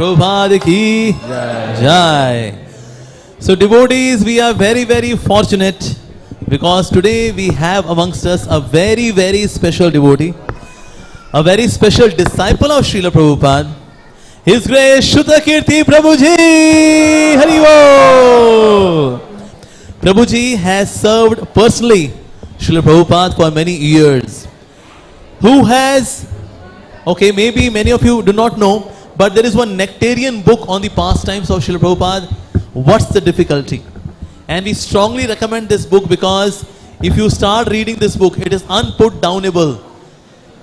Prabhupada ki Jai. So devotees, we are very, very fortunate because today we have amongst us a very, very special devotee, a very special disciple of Srila Prabhupada, His Grace Srutakirti Prabhuji. Hari Bol. Prabhuji has served personally Srila Prabhupada for many years. Who has, okay, maybe many of you do not know, but there is one nectarian book on the pastimes of Srila Prabhupada, What's the Difficulty? And we strongly recommend this book because if you start reading this book, it is unput-downable.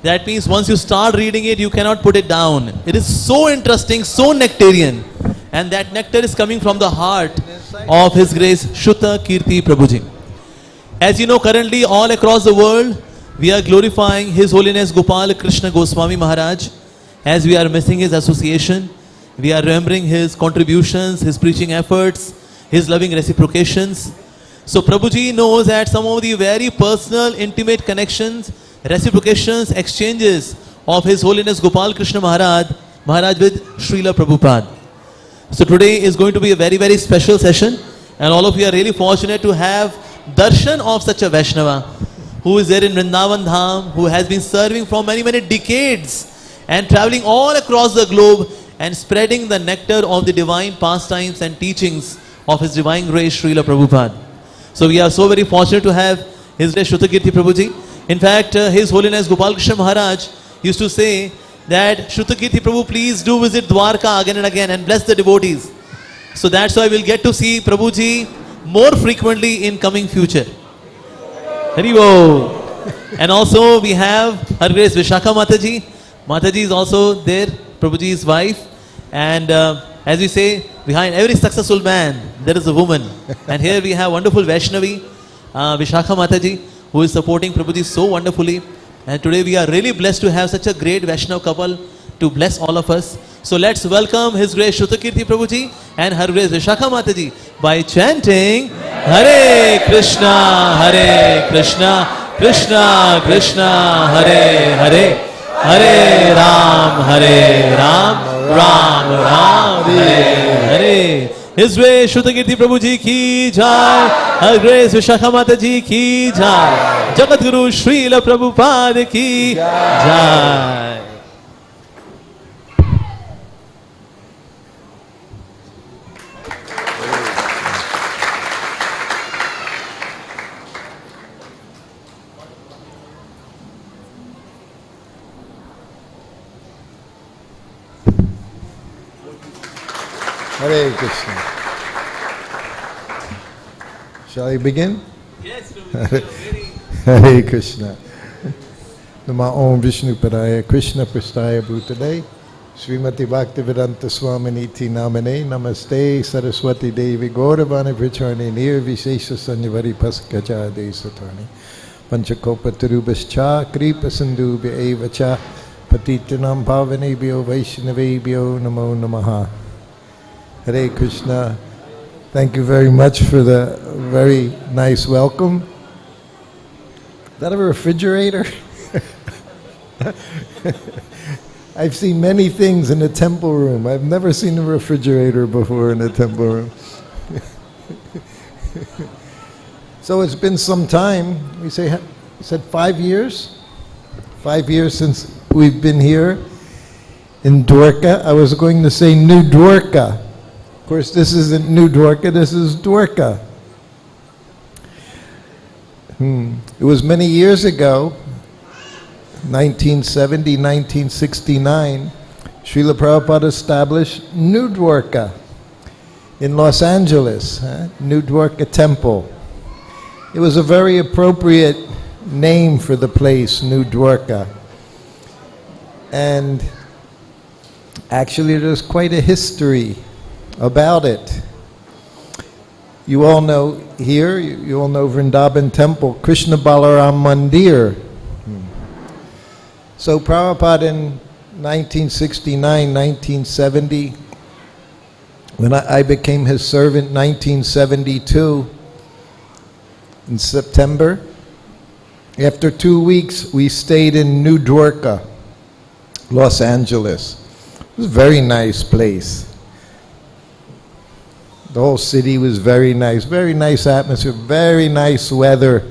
That means once you start reading it, you cannot put it down. It is so interesting, so nectarian. And that nectar is coming from the heart of His Grace Srutakirti Prabhuji. As you know, currently all across the world, we are glorifying His Holiness Gopal Krishna Goswami Maharaj. As we are missing his association, we are remembering his contributions, his preaching efforts, his loving reciprocations. So Prabhuji knows that some of the very personal, intimate connections, reciprocations, exchanges of His Holiness Gopal Krishna Maharaj with Srila Prabhupada. So today is going to be a very, very special session, and all of you are really fortunate to have darshan of such a Vaishnava who is there in Vrindavan Dham, who has been serving for many, many decades and traveling all across the globe and spreading the nectar of the divine pastimes and teachings of His Divine Grace Srila Prabhupada. So we are so very fortunate to have His Grace Srutakirti Prabhuji. In fact, His Holiness Gopal Krishna Maharaj used to say that Srutakirti Prabhu, please do visit Dwarka again and again and bless the devotees. So that's why we'll get to see Prabhuji more frequently in coming future. Hari Bol. And also we have Her Grace Vishakha Mataji. Mataji is also there, Prabhuji's wife. And as we say, behind every successful man, there is a woman. And here we have wonderful Vaishnavi, Vishakha Mataji, who is supporting Prabhuji so wonderfully. And today we are really blessed to have such a great Vaishnava couple to bless all of us. So let's welcome His Grace Srutakirti Prabhuji and Her Grace Vishakha Mataji by chanting Hare Krishna, Krishna Krishna, Hare Hare, Hare Ram, Ram Ram, Hare Hare. His Grace Srutakirti Prabhuji ki Jai, Her Grace Vishakha Mataji ki Jai, Jagat Guru Srila Prabhupada ki Jai. Hare Krishna. Shall I begin? Yes, Hare Krishna. Nama Om Vishnu Padaya Krishna Prasthaya Bhutale Srimati Bhaktivedanta Swaminiti Namane Namaste Saraswati Devi Gauravani Pracharni Nir Vishesha Sanyavari Paskacha Desatani Panchakopa Tarubascha Kripa Sindhubhya Evacha Patitanam Bhavanebhyo Vaishnavebhyo Namo Namaha. Hare Krishna. Thank you very much for the very nice welcome. Is that a refrigerator? I've seen many things in a temple room. I've never seen a refrigerator before in a temple room. So it's been some time. We said 5 years? 5 years since we've been here in Dwarka. I was going to say New Dwarka. Of course, this isn't New Dwarka, this is Dwarka. It was many years ago, 1970, 1969, Srila Prabhupada established New Dwarka in Los Angeles, New Dwarka Temple. It was a very appropriate name for the place, New Dwarka. And actually there's quite a history about it. You all know here, you all know Vrindavan Temple, Krishna Balaram Mandir. So Prabhupada in 1969, 1970, when I became his servant, 1972, in September, after 2 weeks, we stayed in New Dwarka, Los Angeles. was a very nice place. The whole city was very nice atmosphere, very nice weather.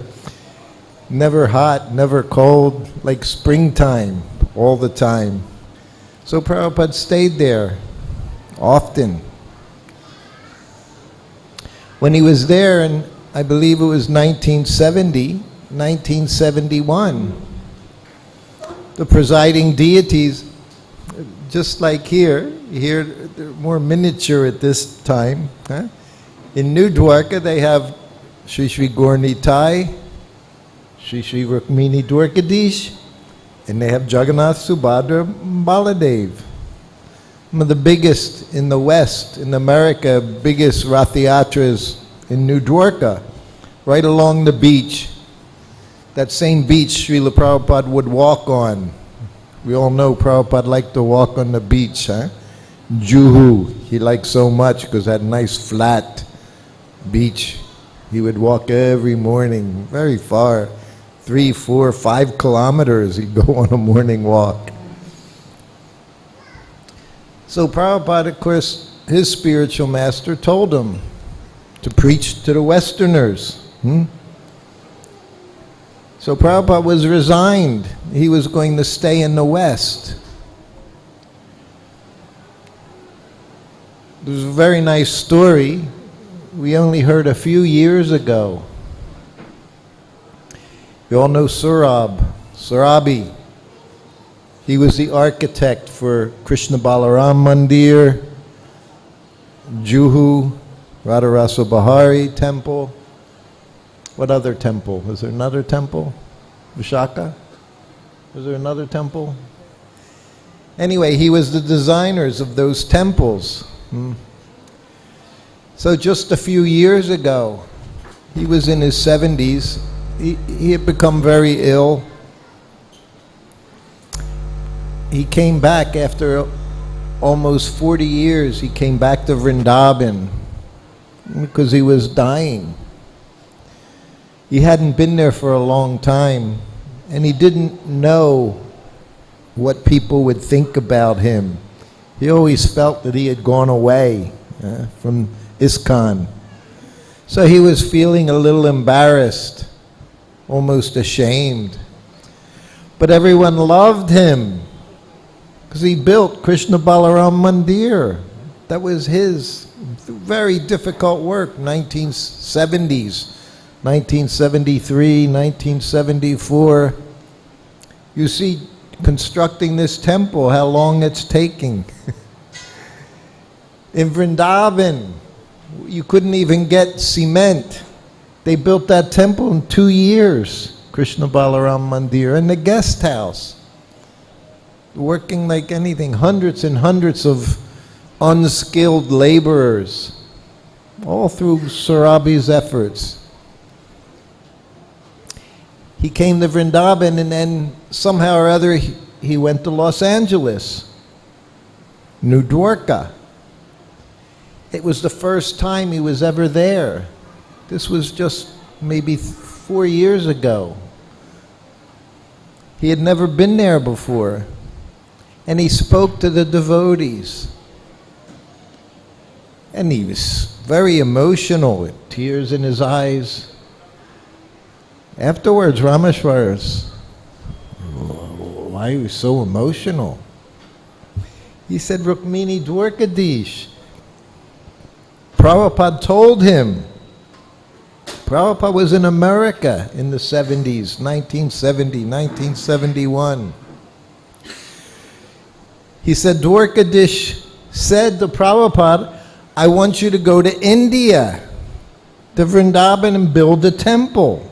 Never hot, never cold, like springtime all the time. So Prabhupada stayed there often. When he was there, and I believe it was 1971, the presiding deities, just like here they're more miniature at this time. Huh? In New Dwarka, they have Shri Shri Gaurnitai, Shri Shri Rukmini Dwarkadish, and they have Jagannath Subhadra Baladev. Some of the biggest in the West, in America, biggest Rath Yatras in New Dwarka, right along the beach. That same beach Srila Prabhupada would walk on. We all know Prabhupada liked to walk on the beach, huh? Juhu, he liked so much because that nice flat beach. He would walk every morning, very far, 3, 4, 5 kilometers he'd go on a morning walk. So Prabhupada, of course, his spiritual master told him to preach to the Westerners. So Prabhupada was resigned. He was going to stay in the West. There's a very nice story we only heard a few years ago. You all know Surabi. He was the architect for Krishna Balaram Mandir, Juhu, Radharasa Bahari temple. What other temple? Was there another temple? Vishaka? Was there another temple? Anyway, he was the designers of those temples. So just a few years ago, he was in his 70s. He had become very ill. He came back after almost 40 years. He came back to Vrindavan because he was dying. He hadn't been there for a long time, and he didn't know what people would think about him. He always felt that he had gone away from ISKCON. So he was feeling a little embarrassed, almost ashamed. But everyone loved him because he built Krishna Balaram Mandir. That was his very difficult work, 1970s. 1973, 1974. You see, constructing this temple, how long it's taking. In Vrindavan, you couldn't even get cement. They built that temple in 2 years, Krishna Balaram Mandir, and the guest house. Working like anything, hundreds and hundreds of unskilled laborers, all through Surabi's efforts. He came to Vrindavan, and then somehow or other he went to Los Angeles, New Dwarka. It was the first time he was ever there. This was just maybe 4 years ago. He had never been there before. And he spoke to the devotees. And he was very emotional, with tears in his eyes. Afterwards, Rameshwaras, why are you so emotional? He said, Rukmini Dwarkadish. Prabhupada told him. Prabhupada was in America in the 70s, 1970, 1971. He said, Dwarkadish said to Prabhupada, I want you to go to India, to Vrindavan, and build a temple.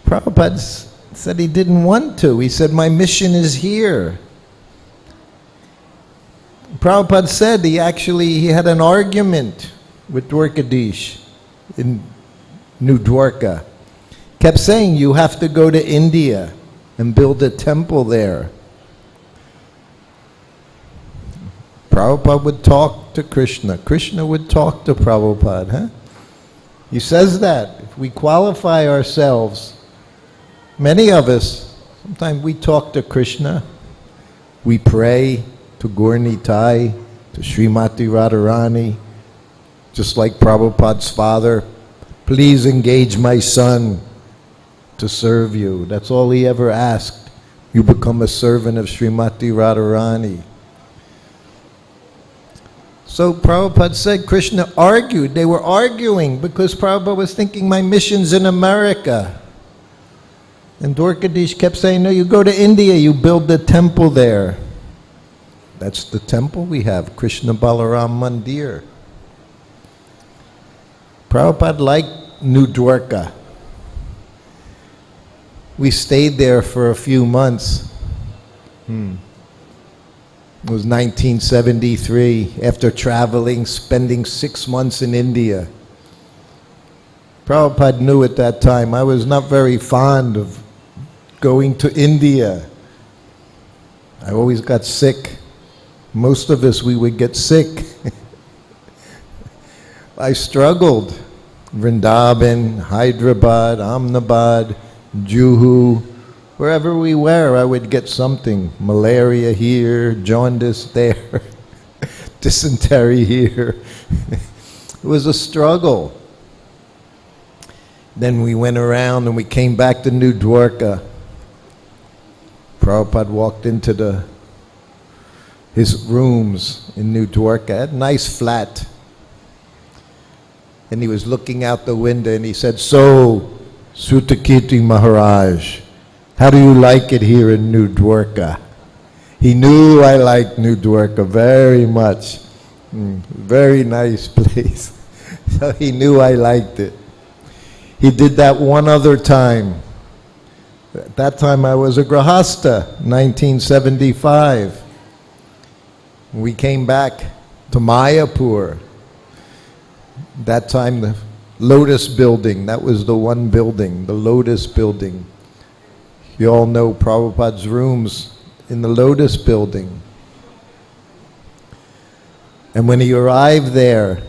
Prabhupada said he didn't want to. He said, my mission is here. Prabhupada said he had an argument with Dwarkadish in New Dwarka. Kept saying, you have to go to India and build a temple there. Prabhupada would talk to Krishna. Krishna would talk to Prabhupada. Huh? He says that. If we qualify ourselves, many of us, sometimes we talk to Krishna, we pray to Gaurnitai, to Srimati Radharani, just like Prabhupada's father, please engage my son to serve you. That's all he ever asked. You become a servant of Srimati Radharani. So Prabhupada said Krishna argued. They were arguing because Prabhupada was thinking my mission's in America. And Dwarkadish kept saying, no, you go to India, you build the temple there. That's the temple we have, Krishna Balaram Mandir. Prabhupada liked New Dwarka. We stayed there for a few months. It was 1973, after traveling, spending 6 months in India. Prabhupada knew at that time I was not very fond of going to India. I always got sick. Most of us, we would get sick. I struggled. Vrindavan, Hyderabad, Ahmedabad, Juhu, wherever we were, I would get something. Malaria here, jaundice there, dysentery here. It was a struggle. Then we went around and we came back to New Dwarka. Prabhupada walked into his rooms in New Dwarka, a nice flat. And he was looking out the window and he said, so, Srutakirti Maharaj, how do you like it here in New Dwarka? He knew I liked New Dwarka very much. Very nice place. So he knew I liked it. He did that one other time. At that time I was a Grahasta, 1975. We came back to Mayapur. That time the Lotus Building, that was the one building, the Lotus Building. You all know Prabhupada's rooms in the Lotus Building. And when he arrived there,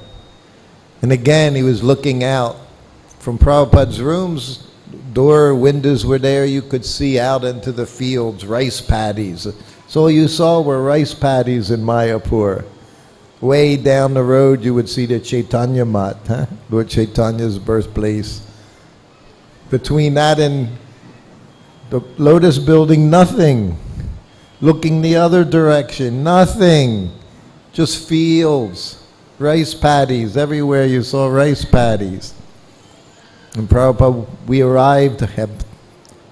and again he was looking out from Prabhupada's rooms, door windows were there, you could see out into the fields, rice paddies. So all you saw were rice paddies in Mayapur. Way down the road you would see the Chaitanya Mat, Lord Chaitanya's birthplace. Between that and the Lotus Building, nothing. Looking the other direction, nothing. Just fields, rice paddies. Everywhere you saw rice paddies. And Prabhupada, we arrived to have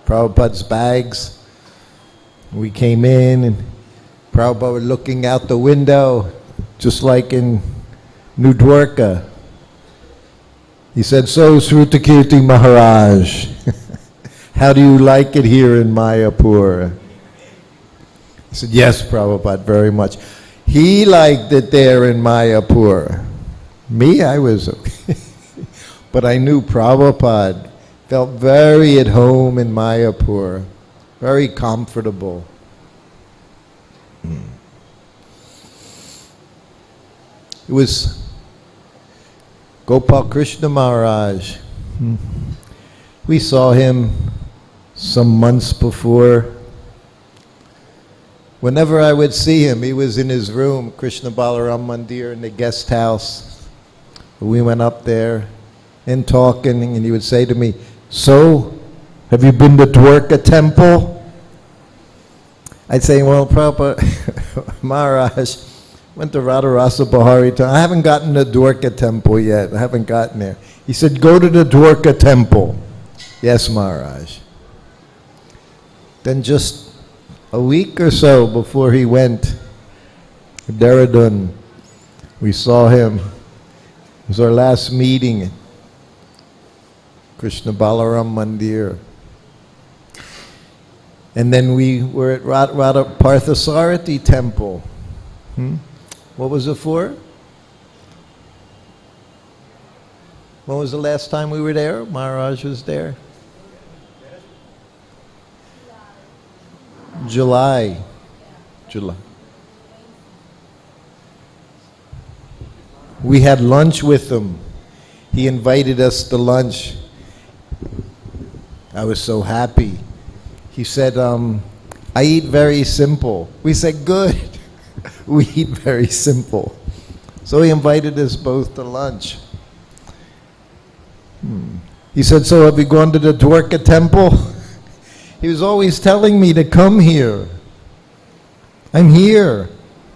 Prabhupada's bags. We came in and Prabhupada was looking out the window, just like in New Dwarka. He said, so Srutakirti Maharaj, how do you like it here in Mayapur? I said, yes, Prabhupada, very much. He liked it there in Mayapur. Me, I was okay. But I knew Prabhupada felt very at home in Mayapur, very comfortable. It was Gopal Krishna Maharaj. We saw him some months before. Whenever I would see him, he was in his room, Krishna Balaram Mandir, in the guest house. We went up there and talking, and he would say to me, so, have you been to Dwarka temple? I'd say, well, Prabhupada, Maharaj, went to Radharasa Bahari temple. I haven't gotten to Dwarka temple yet. I haven't gotten there. He said, go to the Dwarka temple. Yes, Maharaj. Then just a week or so before he went to Dehradun, we saw him. It was our last meeting. Krishna Balaram Mandir. And then we were at Radha Parthasarathi temple. What was it for? When was the last time we were there? Maharaj was there. July. We had lunch with him. He invited us to lunch. I was so happy. He said, I eat very simple. We said, good. We eat very simple. So he invited us both to lunch. He said, so have you gone to the Dwarka temple? He was always telling me to come here. I'm here.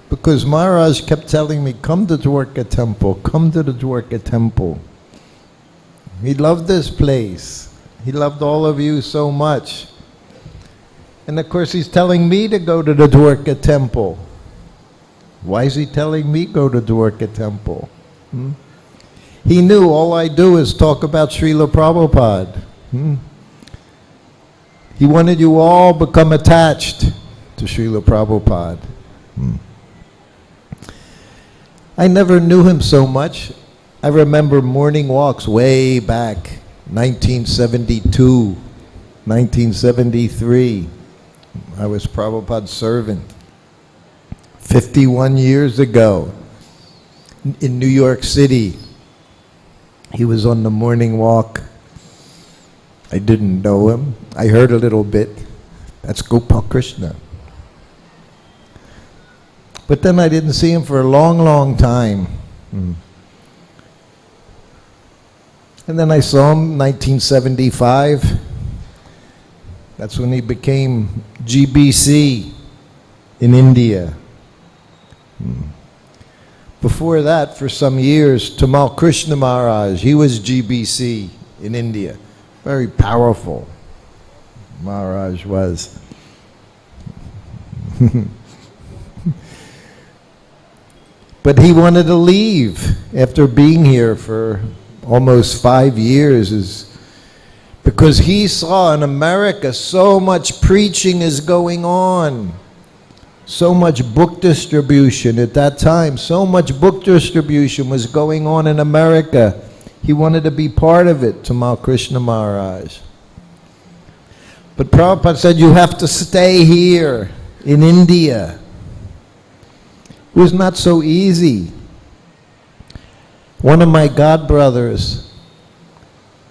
Because Maharaj kept telling me, come to Dwarka temple, come to the Dwarka temple. He loved this place. He loved all of you so much. And of course he's telling me to go to the Dwarka temple. Why is he telling me go to Dwarka temple? He knew all I do is talk about Srila Prabhupada. He wanted you all become attached to Srila Prabhupada. I never knew him so much. I remember morning walks way back, 1972, 1973. I was Prabhupada's servant. 51 years ago, in New York City, he was on the morning walk. I didn't know him. I heard a little bit. That's Gopal Krishna. But then I didn't see him for a long, long time. And then I saw him 1975. That's when he became GBC in India. Before that, for some years, Tamal Krishna Maharaj, he was GBC in India. Very powerful, Maharaj was. But he wanted to leave after being here for almost 5 years, because he saw in America so much preaching is going on. So much book distribution at that time. So much book distribution was going on in America. He wanted to be part of it, Tamal Krishna Maharaj. But Prabhupada said, you have to stay here in India. It was not so easy. One of my godbrothers,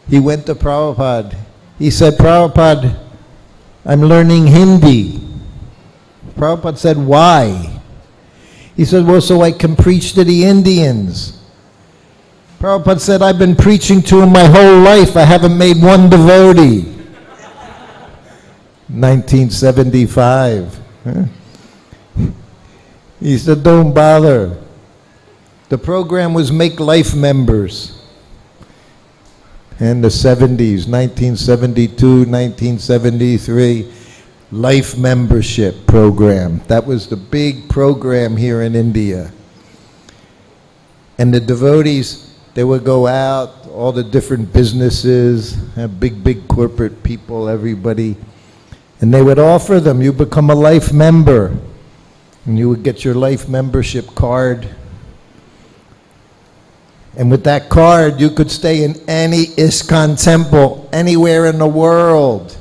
he went to Prabhupada. He said, Prabhupada, I'm learning Hindi. Prabhupada said, why? He said, well, so I can preach to the Indians. Prabhupada said, I've been preaching to them my whole life. I haven't made one devotee. 1975. He said, don't bother. The program was Make Life Members. In the 70s, 1972, 1973. Life membership program. That was the big program here in India. And the devotees, they would go out, all the different businesses, have big corporate people, everybody, and they would offer them, you become a life member, and you would get your life membership card. And with that card, you could stay in any ISKCON temple, anywhere in the world.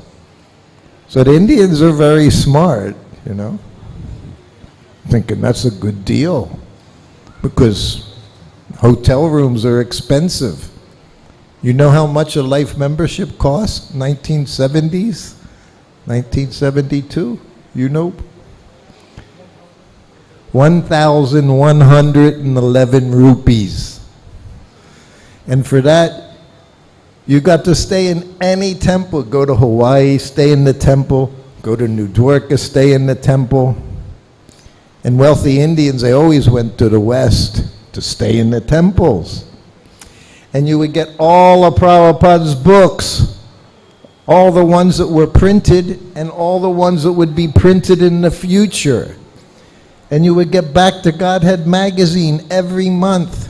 So the Indians are very smart, you know, thinking that's a good deal, because hotel rooms are expensive. You know how much a life membership cost? 1970s, 1972, you know? 1,111 rupees. And for that, you got to stay in any temple. Go to Hawaii, stay in the temple. Go to New Dwarka, stay in the temple. And wealthy Indians, they always went to the West to stay in the temples. And you would get all of Prabhupada's books, all the ones that were printed and all the ones that would be printed in the future. And you would get Back to Godhead magazine every month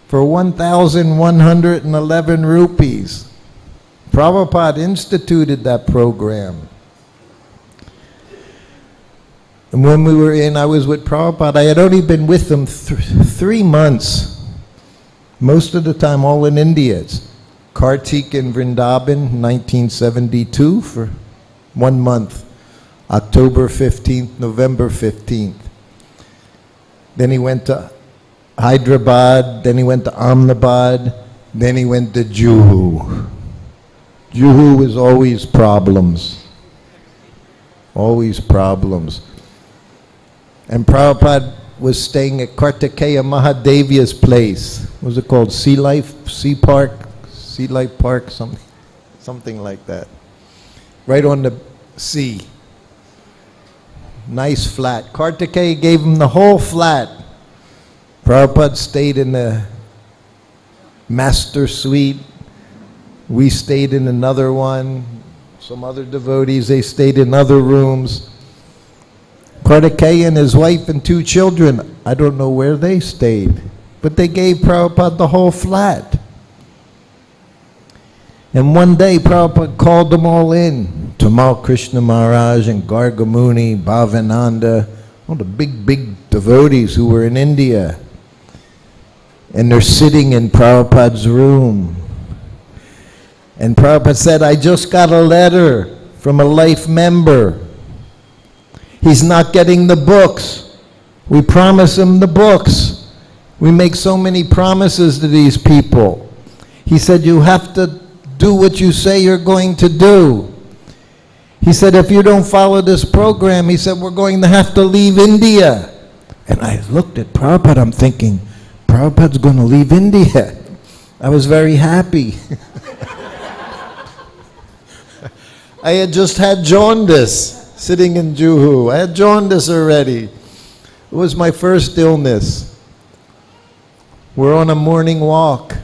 for 1,111 rupees. Prabhupada instituted that program. And when we were I was with Prabhupada, I had only been with him 3 months. Most of the time all in India. It's Kartik in Vrindavan, 1972 for 1 month. October 15th, November 15th. Then he went to Hyderabad, then he went to Ahmedabad, then he went to Juhu. Juhu was always problems. Always problems. And Prabhupada was staying at Kartikeya Mahadevi's place. What was it called? Sea Life Park, something like that. Right on the sea. Nice flat. Kartikeya gave him the whole flat. Prabhupada stayed in the master suite. We stayed in another one. Some other devotees, they stayed in other rooms. Kartikeya and his wife and 2 children, I don't know where they stayed, but they gave Prabhupada the whole flat. And one day Prabhupada called them all in. Gopal Krishna Maharaj and Gargamuni, Bhavananda, all the big devotees who were in India. And they're sitting in Prabhupada's room. And Prabhupada said, I just got a letter from a life member. He's not getting the books. We promise him the books. We make so many promises to these people. He said, you have to do what you say you're going to do. He said, if you don't follow this program, he said, we're going to have to leave India. And I looked at Prabhupada, I'm thinking, Prabhupada's going to leave India. I was very happy. I had just had jaundice sitting in Juhu. I had jaundice already. It was my first illness. We're on a morning walk.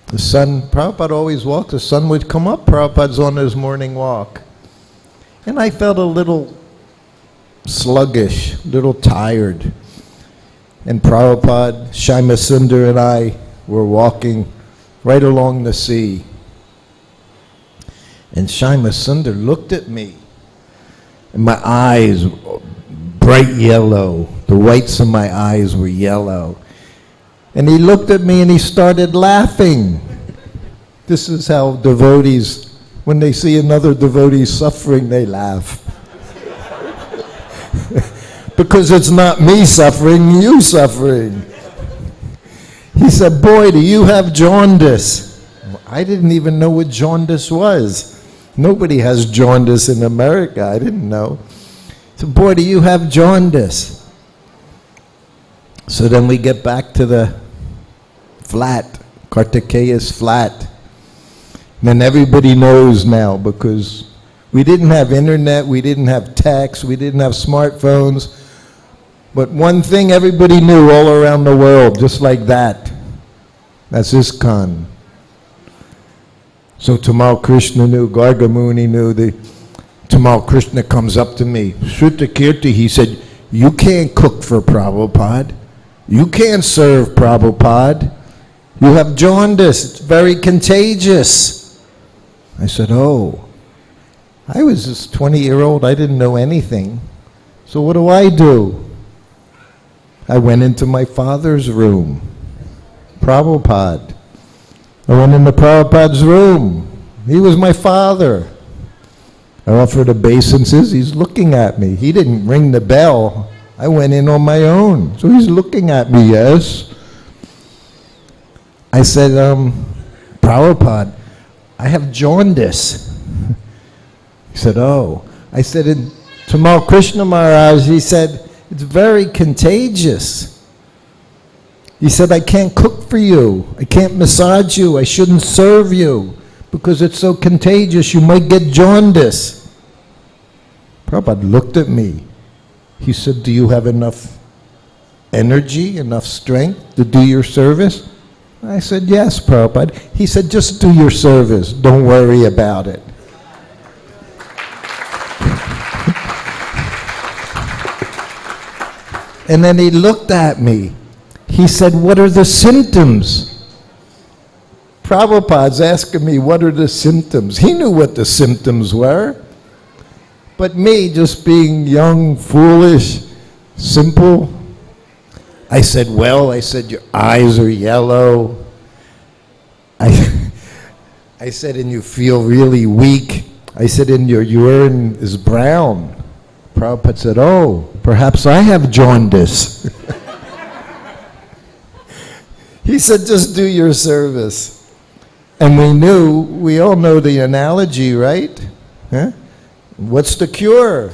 The sun, Prabhupada always walked, the sun would come up, Prabhupada's on his morning walk. And I felt a little sluggish, a little tired. And Prabhupada, Shyamasundar and I were walking right along the sea. And Shyamasundar looked at me, and my eyes, bright yellow, the whites of my eyes were yellow. And he looked at me and he started laughing. This is how devotees, when they see another devotee suffering, they laugh. Because it's not me suffering, you suffering. He said, boy, do you have jaundice? I didn't even know what jaundice was. Nobody has jaundice in America. I didn't know. So, boy, do you have jaundice? So then we get back to the flat, Kartikeya's flat. And then everybody knows now, because we didn't have internet, we didn't have text, we didn't have smartphones. But one thing everybody knew all around the world, just like that. That's ISKCON. So Tamal Krishna knew, Gargamuni knew. Tamal Krishna comes up to me. Srutakirti, he said, you can't cook for Prabhupada. You can't serve Prabhupada. You have jaundice. It's very contagious. I said, oh. I was this 20-year-old. I didn't know anything. So what do? I went into my father's room. Prabhupada. I went into Prabhupada's room. He was my father. I offered obeisances. He's looking at me. He didn't ring the bell. I went in on my own. So he's looking at me, yes. I said, Prabhupada, I have jaundice. He said, oh. I said, Tamal Krishna Maharaj, he said, it's very contagious. He said, I can't cook for you. I can't massage you. I shouldn't serve you because it's so contagious. You might get jaundice. Prabhupada looked at me. He said, do you have enough energy, enough strength to do your service? I said, yes, Prabhupada. He said, just do your service. Don't worry about it. And then he looked at me. He said, what are the symptoms? Prabhupada's asking me, what are the symptoms? He knew what the symptoms were. But me, just being young, foolish, simple, I said, well, your eyes are yellow. I said, and you feel really weak. I said, and your urine is brown. Prabhupada said, oh, perhaps I have jaundice. He said, just do your service. And we all know the analogy, right? Huh? What's the cure?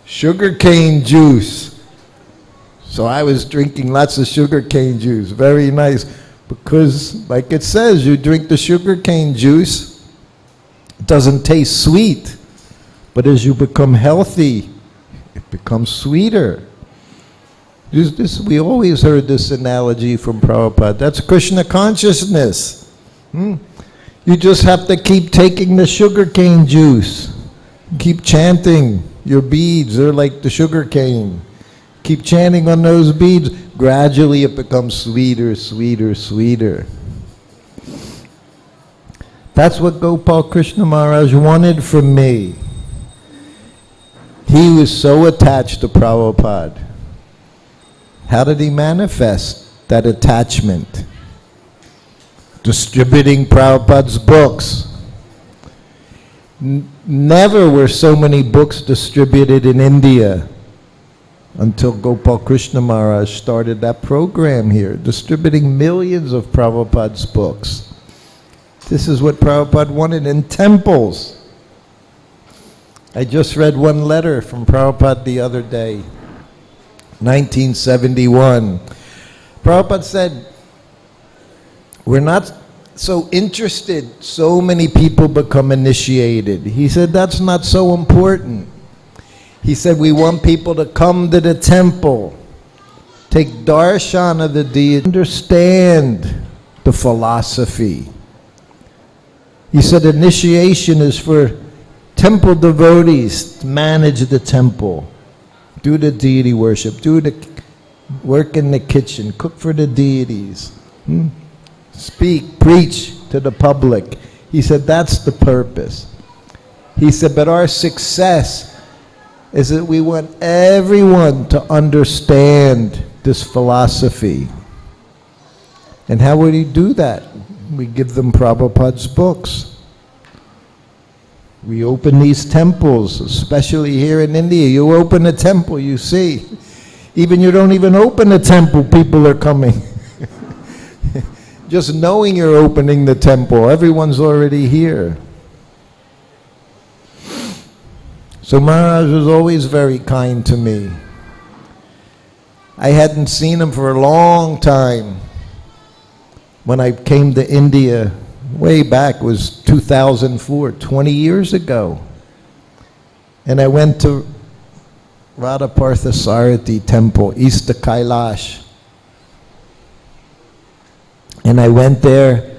sugarcane juice. So I was drinking lots of sugarcane juice. Very nice. Because, like it says, you drink the sugarcane juice, it doesn't taste sweet. But as you become healthy, it becomes sweeter. We always heard this analogy from Prabhupada. That's Krishna consciousness. You just have to keep taking the sugarcane juice. Keep chanting your beads. They're like the sugarcane. Keep chanting on those beads. Gradually it becomes sweeter, sweeter, sweeter. That's what Gopal Krishna Maharaj wanted from me. He was so attached to Prabhupada. How did he manifest that attachment? Distributing Prabhupada's books. Never were so many books distributed in India until Gopal Krishna Maharaj started that program here, distributing millions of Prabhupada's books. This is what Prabhupada wanted in temples. I just read one letter from Prabhupada the other day, 1971. Prabhupada said, we're not so interested, so many people become initiated. He said, that's not so important. He said, we want people to come to the temple, take darshan of the deity, understand the philosophy. He said, initiation is for temple devotees to manage the temple, do the deity worship, do the work in the kitchen, cook for the deities, speak, preach to the public. He said, that's the purpose. He said, but our success is that we want everyone to understand this philosophy. And how would he do that? We give them Prabhupada's books. We open these temples, especially here in India. You open a temple, you see. Even you don't even open a temple, people are coming. Just knowing you're opening the temple, everyone's already here. So Maharaj was always very kind to me. I hadn't seen him for a long time. When I came to India, way back, was 2004, 20 years ago. And I went to Radha Parthasarathi temple, East of Kailash. And I went there.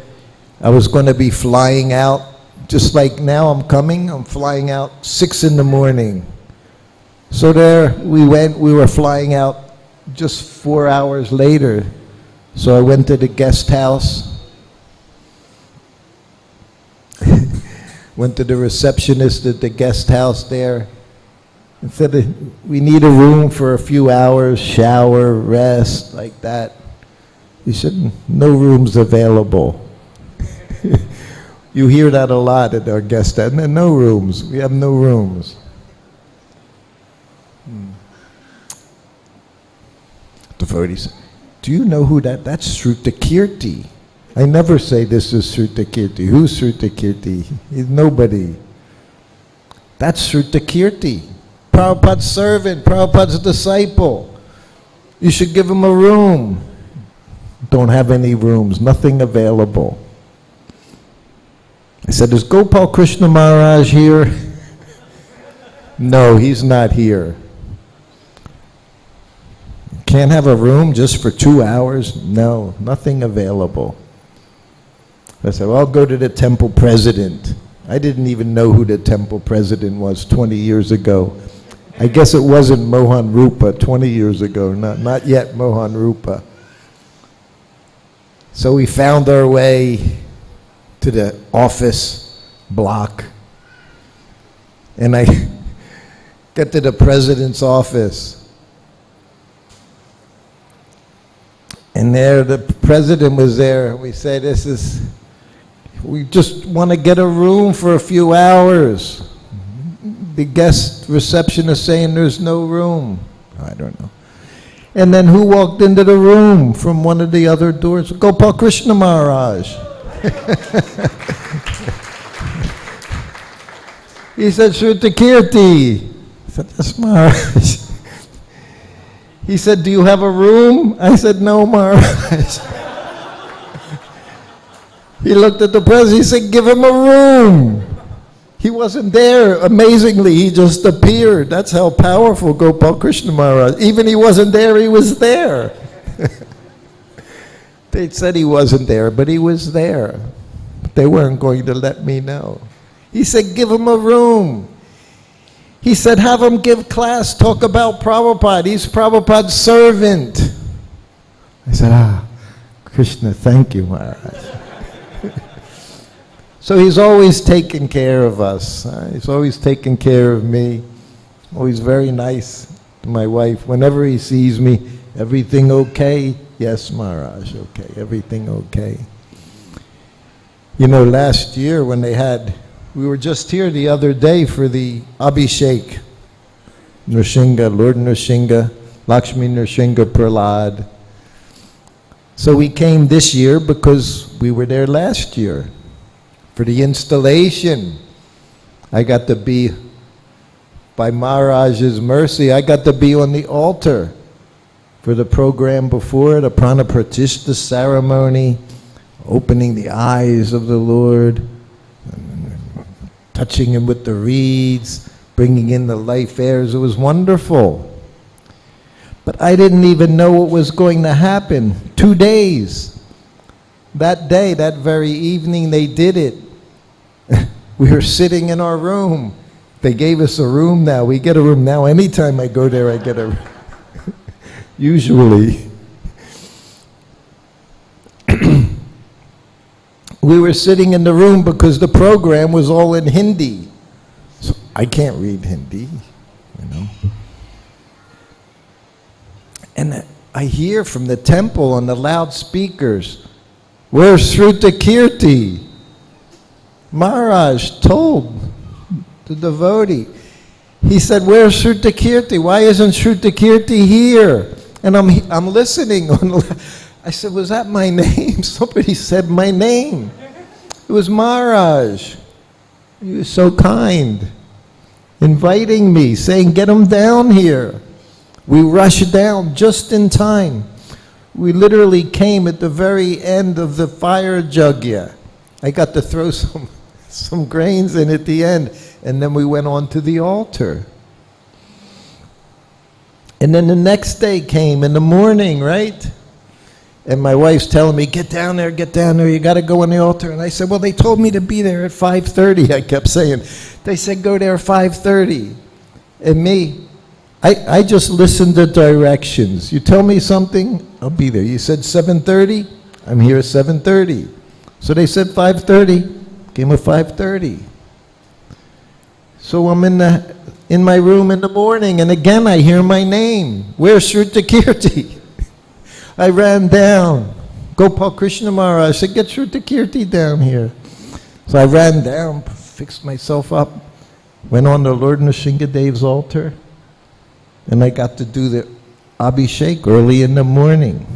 I was going to be flying out, just like now I'm flying out 6 in the morning. So there we were flying out just 4 hours later. So I went to the guest house, went to the receptionist at the guest house there, and said, we need a room for a few hours, shower, rest, like that. He said, no rooms available. You hear that a lot at our guest house. No rooms. We have no rooms. Devotee said, do you know who that's Srutakirti. I never say this is Srutakirti. Who's Srutakirti? He's nobody. That's Srutakirti. Prabhupada's servant, Prabhupada's disciple. You should give him a room. Don't have any rooms, nothing available. I said, is Gopal Krishna Maharaj here? No, he's not here. Can't have a room just for 2 hours? No, nothing available. I said, well, I'll go to the temple president. I didn't even know who the temple president was 20 years ago. I guess it wasn't Mohan Rupa 20 years ago, not yet Mohan Rupa. So we found our way to the office block. And I get to the president's office. And there, the president was there. We said, we just want to get a room for a few hours. The guest receptionist saying there's no room. I don't know. And then who walked into the room from one of the other doors? Gopal Krishna Maharaj. He said, Srutakirti. I said, yes, Maharaj. He said, do you have a room? I said, no, Maharaj. He looked at the president, he said, give him a room. He wasn't there. Amazingly, he just appeared. That's how powerful Gopal Krishna Maharaj. Even he wasn't there, he was there. They said he wasn't there, but he was there. They weren't going to let me know. He said, give him a room. He said, have him give class, talk about Prabhupada. He's Prabhupada's servant. I said, Krishna, thank you, Maharaj. So he's always taken care of us. He's always taken care of me. Always very nice to my wife. Whenever he sees me, everything okay? Yes, Maharaj, okay. Everything okay. You know, last year when we were just here the other day for the Abhishek. Nrsimha, Lord Nrsimha, Lakshmi Nrsimha Prahlad. So we came this year because we were there last year for the installation. I got to be, by Maharaj's mercy, I got to be on the altar for the program before, the Prana Pratishtha ceremony, opening the eyes of the Lord, touching him with the reeds, bringing in the life airs. It was wonderful. But I didn't even know what was going to happen. 2 days. That day, that very evening, they did it. We were sitting in our room. They gave us a room now. We get a room now. Anytime I go there, I get a room. Usually. We were sitting in the room because the program was all in Hindi. So I can't read Hindi, you know. And I hear from the temple on the loudspeakers, where's Srutakirti? Maharaj told the devotee. He said, where's Srutakirti? Why isn't Srutakirti here? And I'm listening. I said, was that my name? Somebody said my name. It was Maharaj. He was so kind, inviting me, saying, get him down here. We rushed down just in time. We literally came at the very end of the fire yajna. I got to throw some grains in at the end, and then we went on to the altar. And then the next day came in the morning, right? And my wife's telling me, get down there, you got to go on the altar. And I said, well, they told me to be there at 5:30, I kept saying. They said, go there at 5:30. And me, I just listened to directions. You tell me something, I'll be there. You said 7:30, I'm here at 7:30. So they said 5:30, came at 5:30. So I'm in my room in the morning, and again I hear my name. Where's Srutakirti? I ran down. Gopal Krishna Maharaj said, get Srutakirti down here. So I ran down, fixed myself up, went on to Lord Nrsimha Dev's altar, and I got to do the Abhishek early in the morning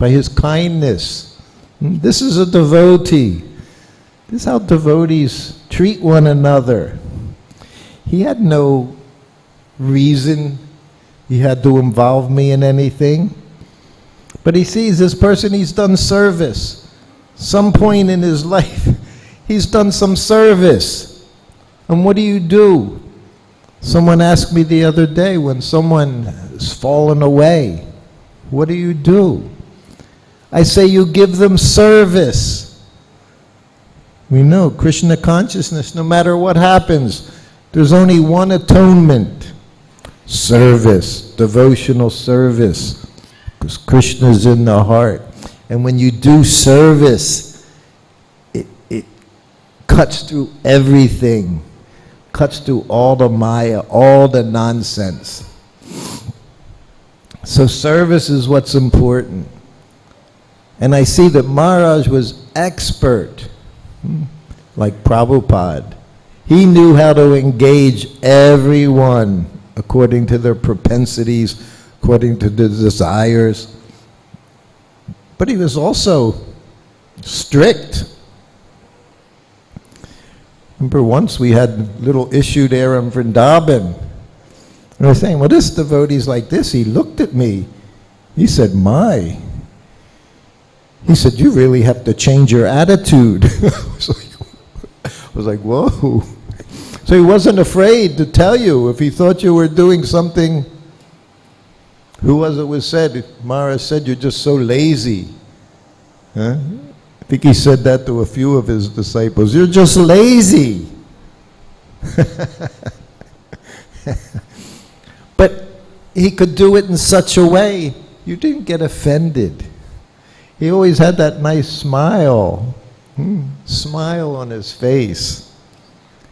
by his kindness. This is a devotee. This is how devotees treat one another. He had no reason he had to involve me in anything. But he sees this person, he's done service. Some point in his life, he's done some service. And what do? Someone asked me the other day, when someone has fallen away, what do? I say you give them service. We know Krishna consciousness, no matter what happens, there's only one atonement. Service, devotional service. Because Krishna's in the heart. And when you do service, it cuts through everything. Cuts through all the Maya, all the nonsense. So service is what's important. And I see that Maharaj was expert, like Prabhupada. He knew how to engage everyone according to their propensities, according to their desires. But he was also strict. Remember once we had a little issue there in Vrindavan. And I was saying, well, this devotee's like this. He looked at me. He said, my. He said, you really have to change your attitude. I was like, whoa. So he wasn't afraid to tell you if he thought you were doing something. Who was it was said? Maharaj said, you're just so lazy. Huh? I think he said that to a few of his disciples. You're just lazy. But he could do it in such a way, you didn't get offended. He always had that nice smile. Smile on his face.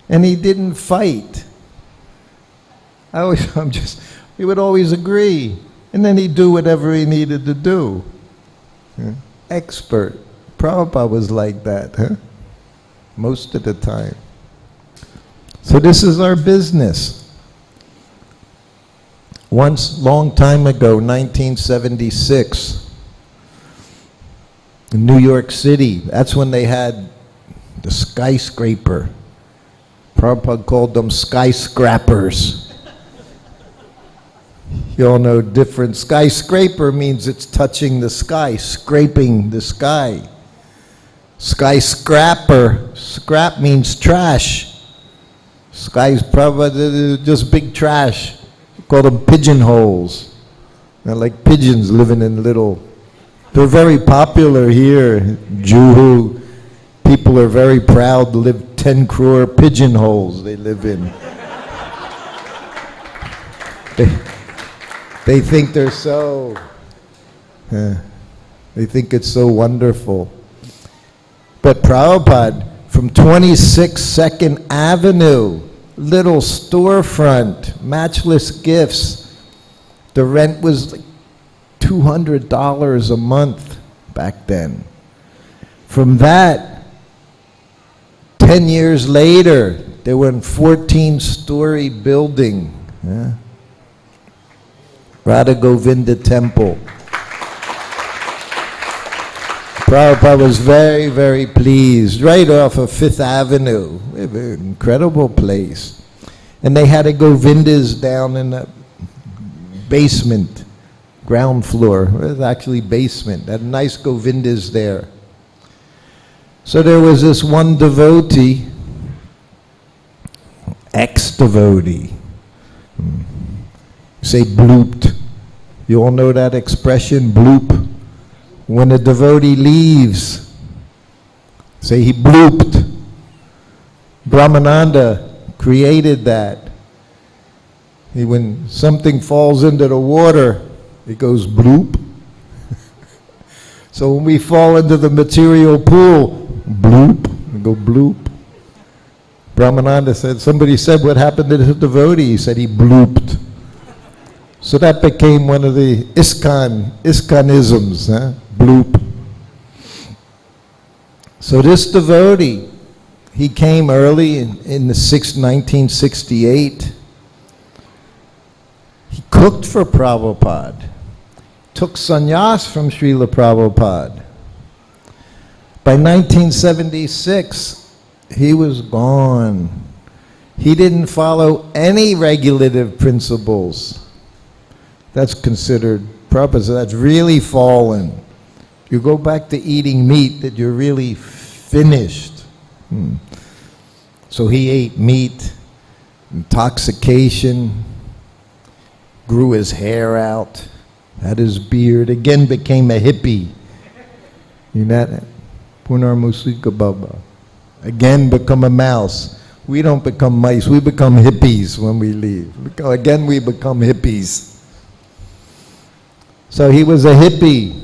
And he didn't fight. He would always agree. And then he'd do whatever he needed to do. Expert. Prabhupada was like that, huh? Most of the time. So this is our business. Once, long time ago, 1976, in New York City, that's when they had the skyscraper. Prabhupada called them skyscrapers. You all know different. Skyscraper means it's touching the sky, scraping the sky. Skyscraper, scrap means trash. Skies, Prabhupada, just big trash. Call them pigeonholes. They're like pigeons living in little. They're very popular here. Juhu. People are very proud to live 10 crore pigeonholes they live in. They think they're so. They think it's so wonderful. But Prabhupada, from 26 2nd Avenue, little storefront, matchless gifts. The rent was like $200 a month back then. From that, 10 years later, they were in 14-story building. Radha Govinda Temple. Prabhupada was very, very pleased, right off of 5th Avenue. An incredible place. And they had a Govindas down in the basement, ground floor. It was actually basement. They had nice Govindas there. So there was this one devotee, ex-devotee. Say blooped. You all know that expression, bloop? When a devotee leaves, say he blooped. Brahmananda created that. When something falls into the water, it goes bloop. So when we fall into the material pool, bloop, we go bloop. Brahmananda said, somebody said, what happened to the devotee? He said he blooped. So that became one of the ISKCONisms, bloop. So this devotee, he came early in 1968. He cooked for Prabhupada, took sannyas from Srila Prabhupada. By 1976, he was gone. He didn't follow any regulative principles. That's considered Prabhupada, so that's really fallen. You go back to eating meat, that you're really finished. So he ate meat, intoxication, grew his hair out, had his beard, again became a hippie. You know that? Punar Musika Baba. Again become a mouse. We don't become mice, we become hippies when we leave. Again we become hippies. So he was a hippie.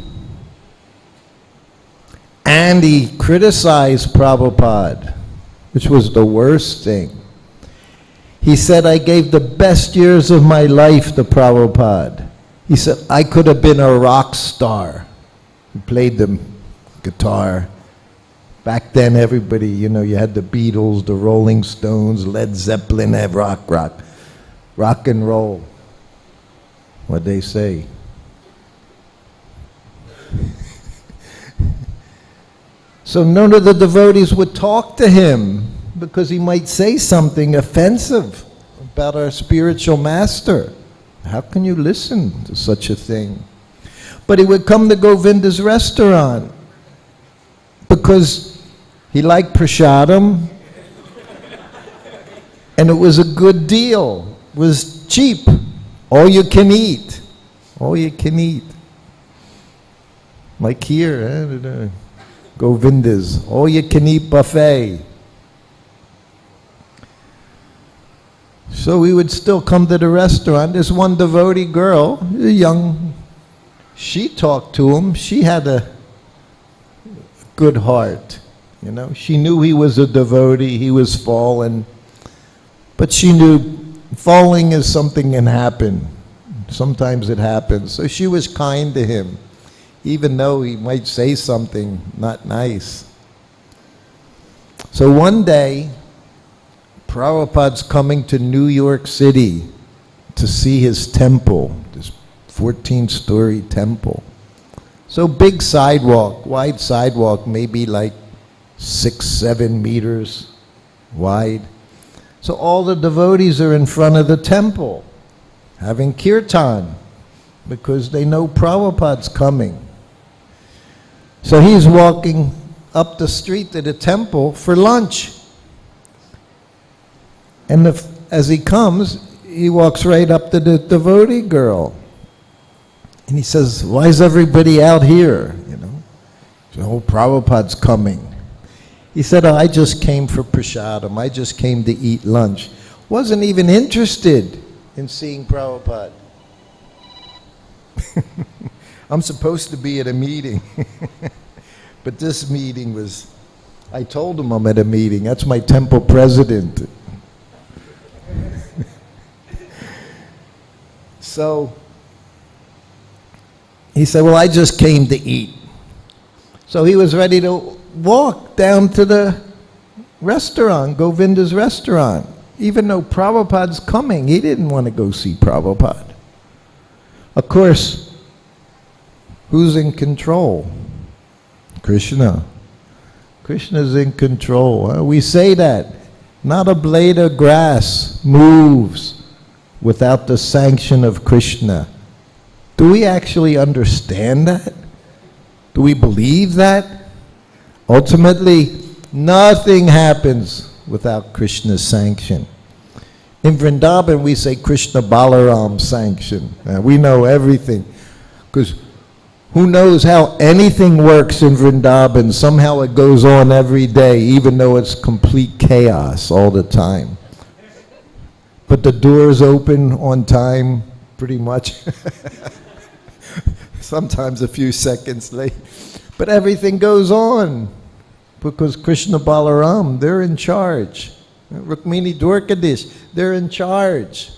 And he criticized Prabhupada, which was the worst thing. He said, I gave the best years of my life to Prabhupada. He said, I could have been a rock star. He played the guitar. Back then, everybody, you know, you had the Beatles, the Rolling Stones, Led Zeppelin, rock and roll. What'd they say? So none of the devotees would talk to him because he might say something offensive about our spiritual master. How can you listen to such a thing? But he would come to Govinda's restaurant because he liked prasadam and it was a good deal. It was cheap. All you can eat. All you can eat. Like here, Govinda's. All you can eat buffet. So we would still come to the restaurant. There's one devotee girl, she talked to him. She had a good heart, you know. She knew he was a devotee, he was fallen. But she knew falling is something can happen. Sometimes it happens. So she was kind to him, even though he might say something not nice. So one day, Prabhupada's coming to New York City to see his temple, this 14-story temple. So big sidewalk, wide sidewalk, maybe like 6-7 meters wide. So all the devotees are in front of the temple having kirtan because they know Prabhupada's coming. So he's walking up the street to the temple for lunch. And as he comes, he walks right up to the devotee girl. And he says, why is everybody out here? You know, so, oh, Prabhupada's coming. He said, oh, I just came for prasadam. I just came to eat lunch. Wasn't even interested in seeing Prabhupada. I'm supposed to be at a meeting. But this meeting was, I told him I'm at a meeting. That's my temple president. So he said, well, I just came to eat. So he was ready to walk down to the restaurant, Govinda's restaurant. Even though Prabhupada's coming, he didn't want to go see Prabhupada. Of course, who's in control? Krishna. Krishna's in control. We say that. Not a blade of grass moves without the sanction of Krishna. Do we actually understand that? Do we believe that? Ultimately, nothing happens without Krishna's sanction. In Vrindavan, we say Krishna Balaram sanction. We know everything. Because who knows how anything works in Vrindavan? Somehow it goes on every day, even though it's complete chaos all the time. But the doors open on time, pretty much. Sometimes a few seconds late. But everything goes on because Krishna Balaram, they're in charge. Rukmini Dwarkadish, they're in charge.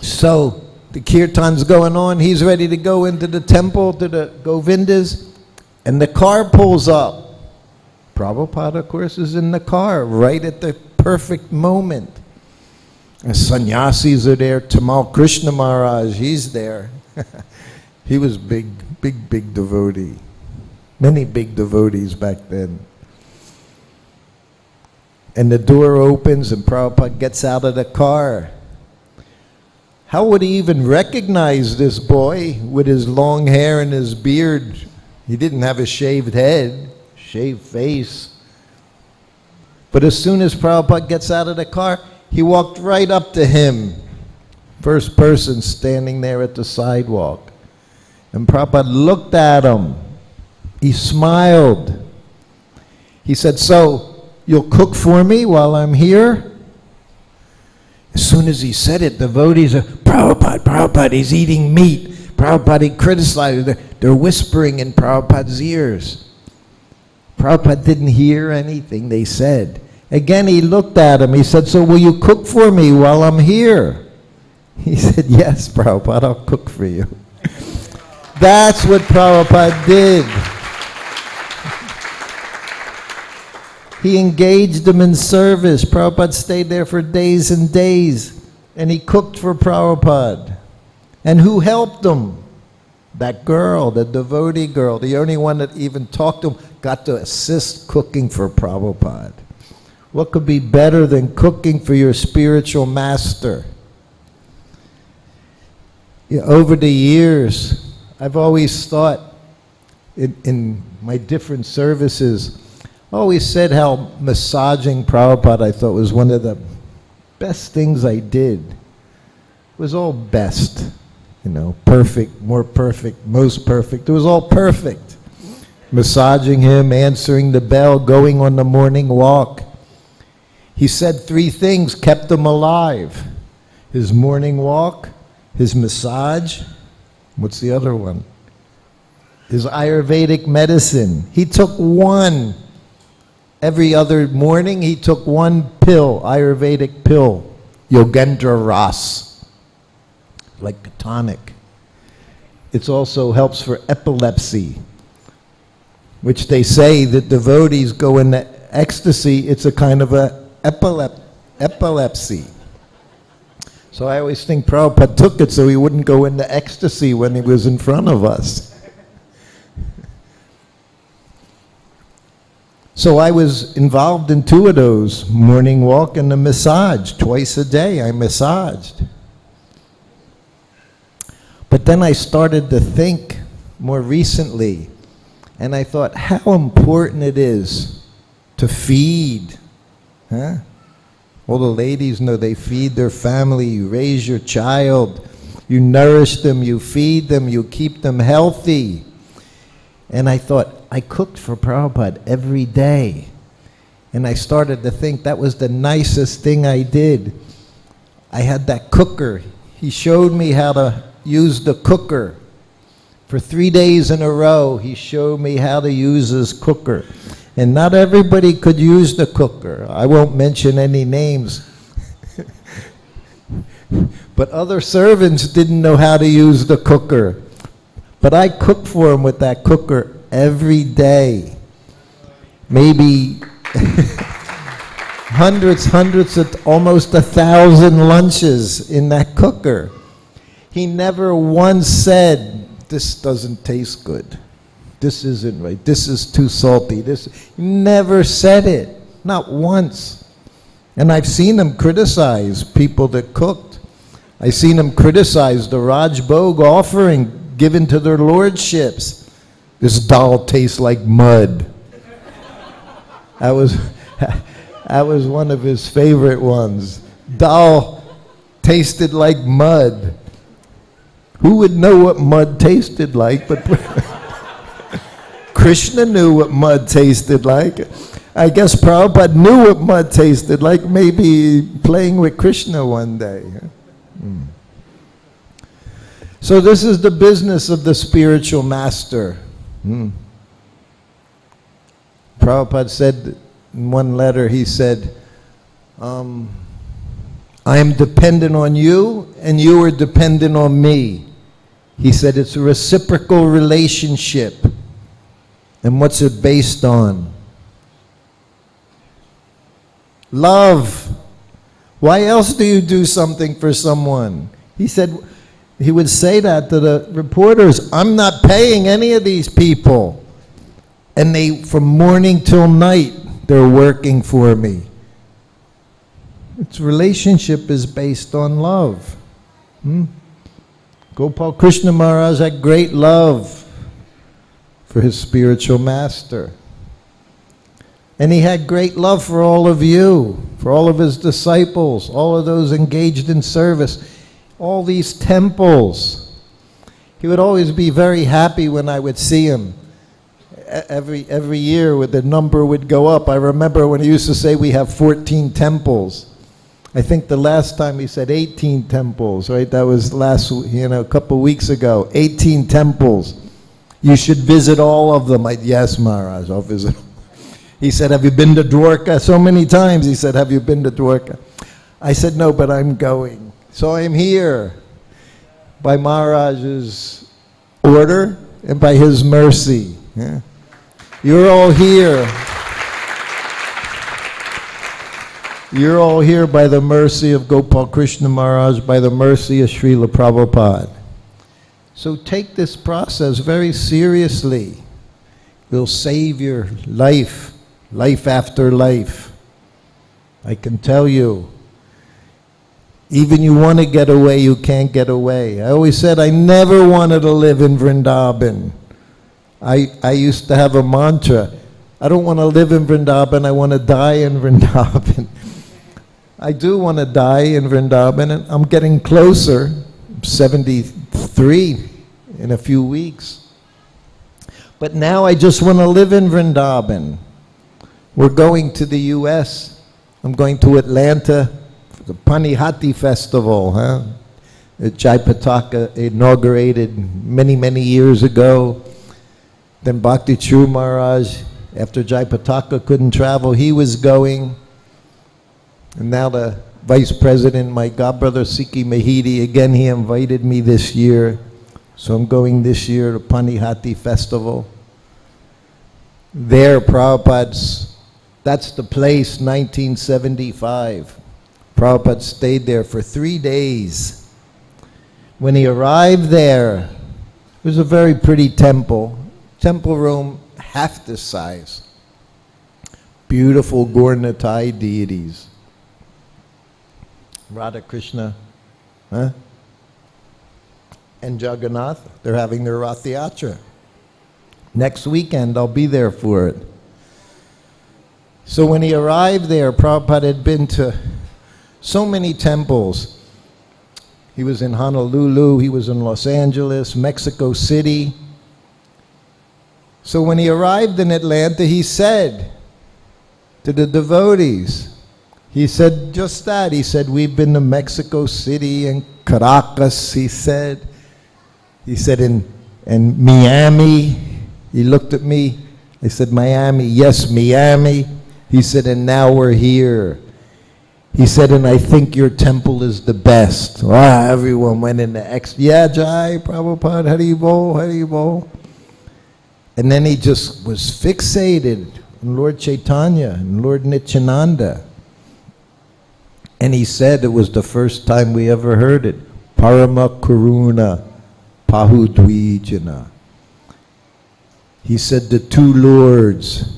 So the kirtan's going on. He's ready to go into the temple to the Govindas, and the car pulls up. Prabhupada, of course, is in the car right at the perfect moment. And sannyasis are there. Tamal Krishna Maharaj, he's there. He was big devotee. Many big devotees back then. And the door opens and Prabhupada gets out of the car. How would he even recognize this boy with his long hair and his beard? He didn't have a shaved head, shaved face. But as soon as Prabhupada gets out of the car, he walked right up to him. First person standing there at the sidewalk. And Prabhupada looked at him. He smiled. He said, so, you'll cook for me while I'm here? As soon as he said it, the devotees are, Prabhupada, he's eating meat. Prabhupada, he criticized. They're whispering in Prabhupada's ears. Prabhupada didn't hear anything they said. Again, he looked at him. He said, so will you cook for me while I'm here? He said, yes, Prabhupada, I'll cook for you. That's what Prabhupada did. He engaged them in service. Prabhupada stayed there for days and days, and he cooked for Prabhupada. And who helped him? That girl, the devotee girl, the only one that even talked to him, got to assist cooking for Prabhupada. What could be better than cooking for your spiritual master? Over the years, I've always thought in my different services, I always said how massaging Prabhupada I thought was one of the best things I did. It was all best, perfect, more perfect, most perfect. It was all perfect. Massaging him, answering the bell, going on the morning walk. He said 3 things kept him alive. His morning walk, his massage, what's the other one? His Ayurvedic medicine. He took one. Every other morning he took 1 pill, Ayurvedic pill, Yogendra Ras, like a tonic. It also helps for epilepsy, which they say that devotees go into ecstasy. It's a kind of a epilepsy. So I always think Prabhupada took it so he wouldn't go into ecstasy when he was in front of us. So I was involved in 2 of those, morning walk and the massage. Twice a day I massaged. But then I started to think more recently, and I thought how important it is to feed. All the ladies know they feed their family. You raise your child, you nourish them, you feed them, you keep them healthy. And I thought, I cooked for Prabhupada every day. And I started to think that was the nicest thing I did. I had that cooker. He showed me how to use the cooker. For 3 days in a row, he showed me how to use his cooker. And not everybody could use the cooker. I won't mention any names. But other servants didn't know how to use the cooker. But I cooked for him with that cooker every day. Maybe hundreds, almost 1,000 lunches in that cooker. He never once said, this doesn't taste good. This isn't right. This is too salty. He never said it. Not once. And I've seen him criticize people that cooked. I've seen him criticize the Raj Bhog offering given to their lordships. This dal tastes like mud. That was one of his favorite ones. Dal tasted like mud. Who would know what mud tasted like? But Krishna knew what mud tasted like. I guess Prabhupada knew what mud tasted like, maybe playing with Krishna one day. So this is the business of the spiritual master. Prabhupada said in one letter, he said, I am dependent on you and you are dependent on me. He said it's a reciprocal relationship. And what's it based on? Love. Why else do you do something for someone? He said, he would say that to the reporters, I'm not paying any of these people. And they, from morning till night, they're working for me. Its relationship is based on love. Gopal Krishna Maharaj had great love for his spiritual master. And he had great love for all of you, for all of his disciples, all of those engaged in service. All these temples. He would always be very happy when I would see him. Every year the number would go up. I remember when he used to say we have 14 temples. I think the last time he said 18 temples, right? That was a couple weeks ago. 18 temples. You should visit all of them. Yes, Maharaj, I'll visit. He said, have you been to Dwarka? So many times he said, have you been to Dwarka? I said, no, but I'm going. So I'm here by Maharaj's order and by his mercy. Yeah. You're all here. You're all here by the mercy of Gopal Krishna Maharaj, by the mercy of Srila Prabhupada. So take this process very seriously. It will save your life, life after life. I can tell you, even you want to get away, you can't get away. I always said I never wanted to live in Vrindavan. I used to have a mantra, I don't want to live in Vrindavan, I want to die in Vrindavan. I do want to die in Vrindavan, and I'm getting closer. I'm 73 in a few weeks. But now I just want to live in Vrindavan. We're going to the US. I'm going to Atlanta for the Panihati Festival, that Jayapataka inaugurated many, many years ago. Then Bhakti Churu Maharaj, after Jayapataka couldn't travel, he was going. And now the Vice President, my godbrother Sikhi Mahidi, again he invited me this year. So I'm going this year to Panihati Festival. There, Prabhupada's, that's the place, 1975. Prabhupada stayed there for 3 days. When he arrived there, it was a very pretty temple. Temple room, half this size. Beautiful Gaurnatai deities. Radha Krishna, and Jagannath, they're having their Rath Yatra. Next weekend, I'll be there for it. So when he arrived there, Prabhupada had been to so many temples. He was in Honolulu, he was in Los Angeles, Mexico City. So when he arrived in Atlanta, he said to the devotees, he said just that. He said, we've been to Mexico City and Caracas, he said. He said, in Miami. He looked at me. I said, Miami. Yes, Miami. He said, and now we're here. He said, and I think your temple is the best. Wow, everyone went into yeah, Jai, Prabhupada, Haribol. And then he just was fixated on Lord Chaitanya and Lord Nityananda. And he said it was the first time we ever heard it. Parama Karuna Pahudwijana. He said the two lords,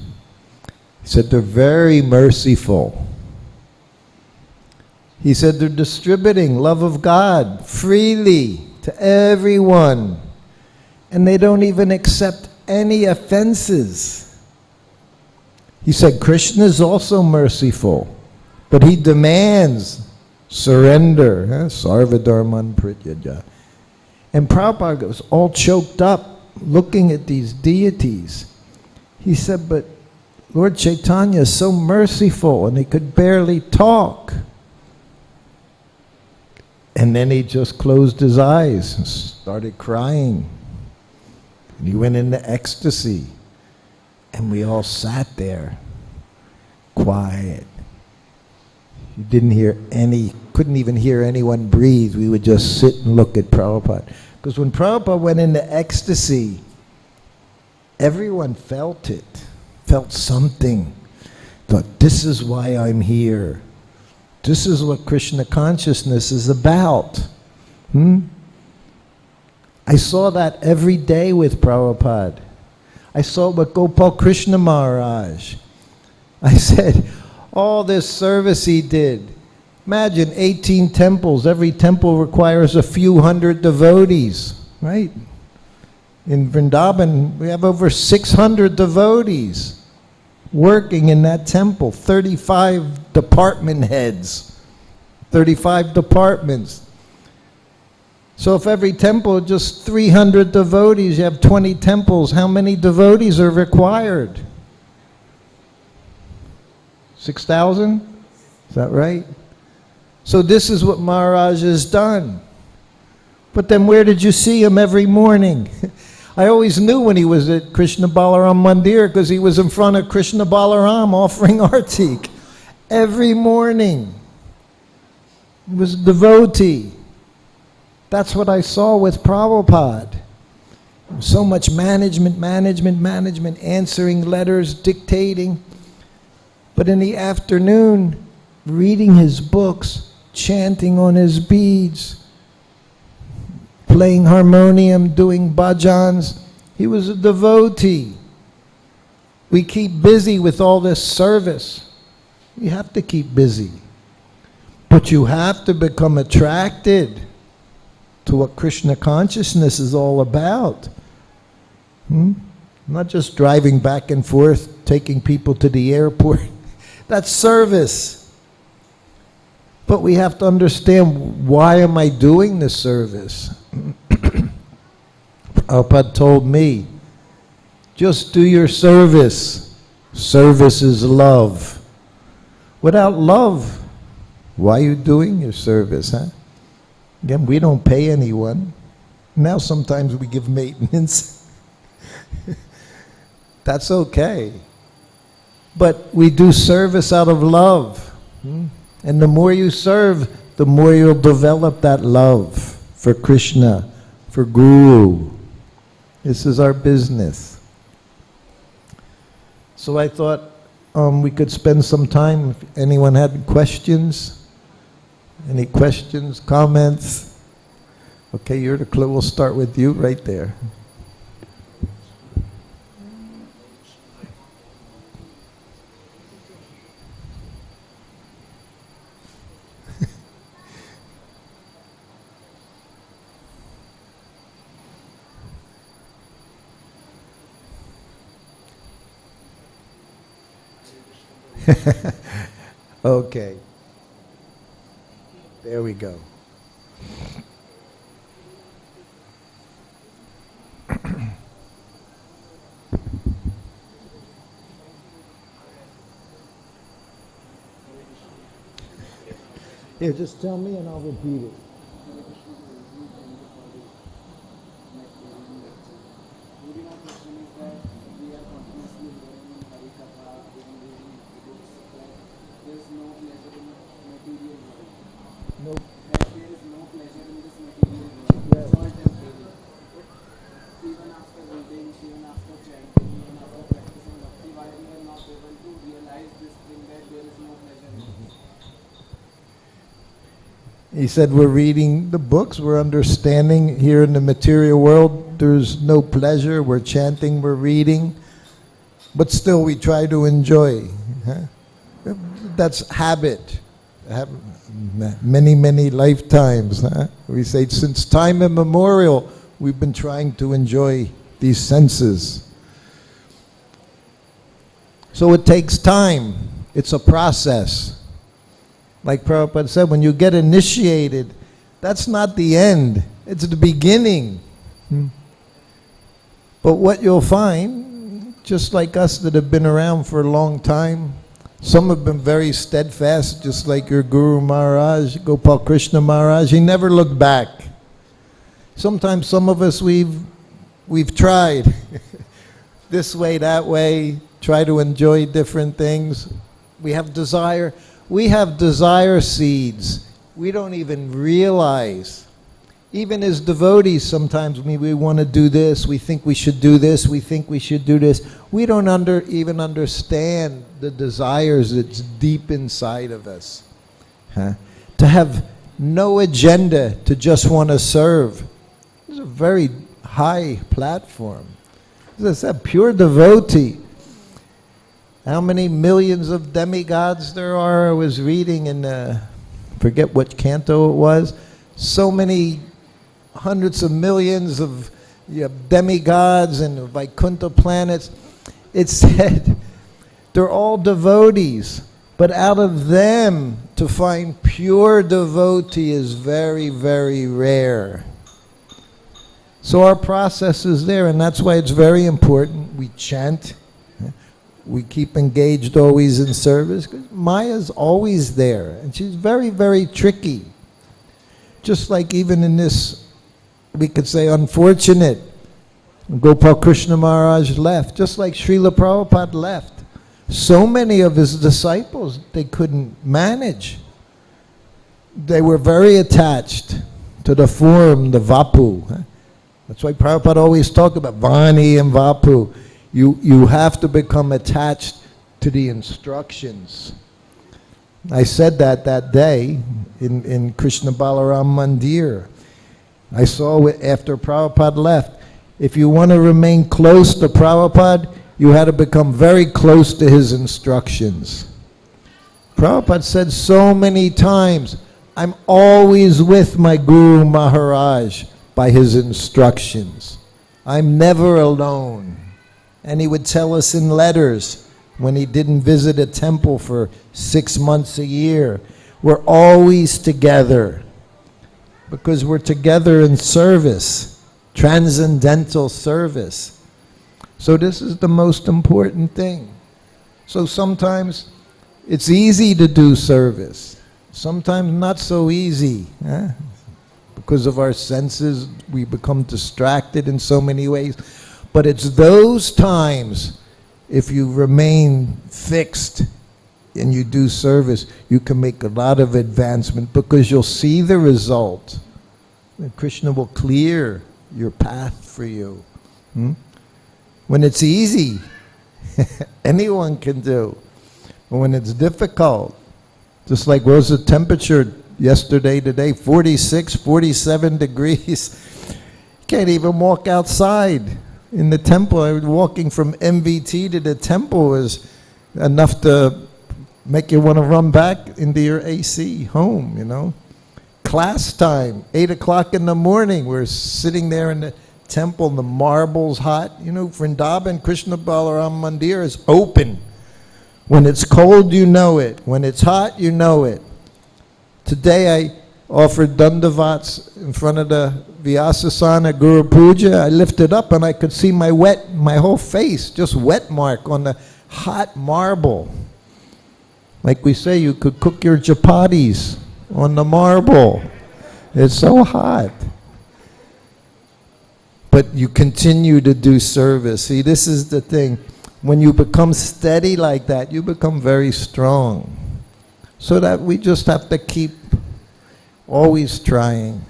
he said they're very merciful. He said they're distributing love of God freely to everyone. And they don't even accept any offenses. He said Krishna is also merciful, but he demands surrender. Sarvadharman prityaja. And Prabhupada was all choked up looking at these deities. He said, but Lord Chaitanya is so merciful, and he could barely talk. And then he just closed his eyes and started crying. And he went into ecstasy. And we all sat there, quiet. You couldn't even hear anyone breathe. We would just sit and look at Prabhupada. Because when Prabhupada went into ecstasy, everyone felt it, felt something. Thought, this is why I'm here. This is what Krishna consciousness is about. I saw that every day with Prabhupada. I saw it with Gopal Krishna Maharaj. I said, all this service he did. Imagine 18 temples. Every temple requires a few hundred devotees, right? In Vrindavan, we have over 600 devotees working in that temple. 35 department heads, 35 departments. So if every temple just 300 devotees, you have 20 temples, how many devotees are required? 6,000? Is that right? So this is what Maharaj has done. But then where did you see him every morning? I always knew when he was at Krishna Balaram Mandir because he was in front of Krishna Balaram offering artik. Every morning. He was a devotee. That's what I saw with Prabhupada. So much management, answering letters, dictating. But in the afternoon, reading his books, chanting on his beads, playing harmonium, doing bhajans. He was a devotee. We keep busy with all this service. You have to keep busy. But you have to become attracted to what Krishna consciousness is all about. Not just driving back and forth, taking people to the airport. That's service. But we have to understand, why am I doing this service? Prabhupada told me, just do your service. Service is love. Without love, why are you doing your service, huh? Again, we don't pay anyone. Now sometimes we give maintenance. That's okay. But we do service out of love. And the more you serve, the more you'll develop that love for Krishna, for Guru. This is our business. So I thought we could spend some time, if anyone had questions. Any questions, comments? Okay, you're the clue. We'll start with you right there. Okay. There we go. Here, just tell me and I'll repeat it. He said, we're reading the books, we're understanding here in the material world, there's no pleasure, we're chanting, we're reading, but still we try to enjoy. That's habit. Many, many lifetimes. We say since time immemorial, we've been trying to enjoy these senses. So it takes time. It's a process. Like Prabhupada said, when you get initiated, that's not the end. It's the beginning. But what you'll find, just like us that have been around for a long time, some have been very steadfast, just like your Guru Maharaj, Gopal Krishna Maharaj. He never looked back. Sometimes some of us, we've tried this way, that way, try to enjoy different things. We have desire. We have desire seeds. We don't even realize. Even as devotees, sometimes we want to do this, we think we should do this, we think we should do this. We don't even understand the desires that's deep inside of us. To have no agenda, to just want to serve. It's a very high platform. As I said, pure devotee. How many millions of demigods there are? I was reading in, forget what canto it was, so many hundreds of millions of demigods and Vaikuntha planets. It said they're all devotees, but out of them to find pure devotee is very, very rare. So our process is there, and that's why it's very important. We chant. We keep engaged always in service, because Maya's always there, and she's very, very tricky. Just like even in this, we could say, unfortunate, Gopal Krishna Maharaj left, just like Srila Prabhupada left. So many of his disciples, they couldn't manage. They were very attached to the form, the Vapu. That's why Prabhupada always talked about Vani and Vapu. You have to become attached to the instructions. I said that day in Krishna Balaram Mandir. I saw after Prabhupada left, if you want to remain close to Prabhupada, you had to become very close to his instructions. Prabhupada said so many times, I'm always with my Guru Maharaj by his instructions. I'm never alone. And he would tell us in letters when he didn't visit a temple for 6 months a year, we're always together because we're together in service, transcendental service. So this is the most important thing. So sometimes it's easy to do service, sometimes not so easy. Because of our senses, we become distracted in so many ways. But it's those times, if you remain fixed and you do service, you can make a lot of advancement because you'll see the result. And Krishna will clear your path for you. When it's easy, anyone can do. But when it's difficult, just like what was the temperature yesterday, today, 46, 47 degrees. Can't even walk outside in the temple. I was walking from MVT to the temple was enough to make you want to run back into your AC home, you know. Class time, 8 o'clock in the morning. We're sitting there in the temple, and the marble's hot. You know, Vrindavan Krishna Balaram Mandir is open. When it's cold, you know it. When it's hot, you know it. Today I offered dandavats in front of the Vyasasana Guru Puja. I lifted up and I could see my whole face, just wet mark on the hot marble. Like we say, you could cook your chapatis on the marble. It's so hot. But you continue to do service. See, this is the thing. When you become steady like that, you become very strong. So that we just have to keep always trying.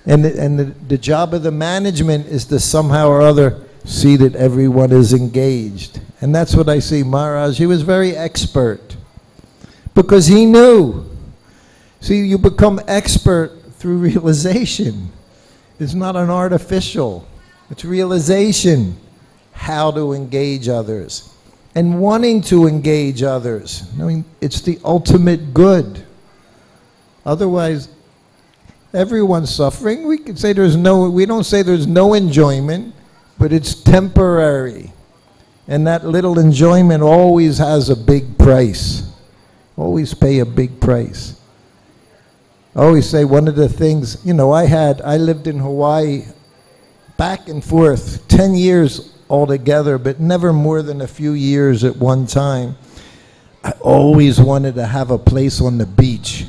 And the job of the management is to somehow or other see that everyone is engaged. And that's what I see. Maharaj, he was very expert because he knew. See, you become expert through realization. It's not an artificial. It's realization how to engage others and wanting to engage others. I mean, it's the ultimate good. Otherwise, everyone's suffering. We don't say there's no enjoyment, but it's temporary. And that little enjoyment always has a big price. Always pay a big price. I always say one of the things, you know, I lived in Hawaii back and forth, 10 years altogether, but never more than a few years at one time. I always wanted to have a place on the beach.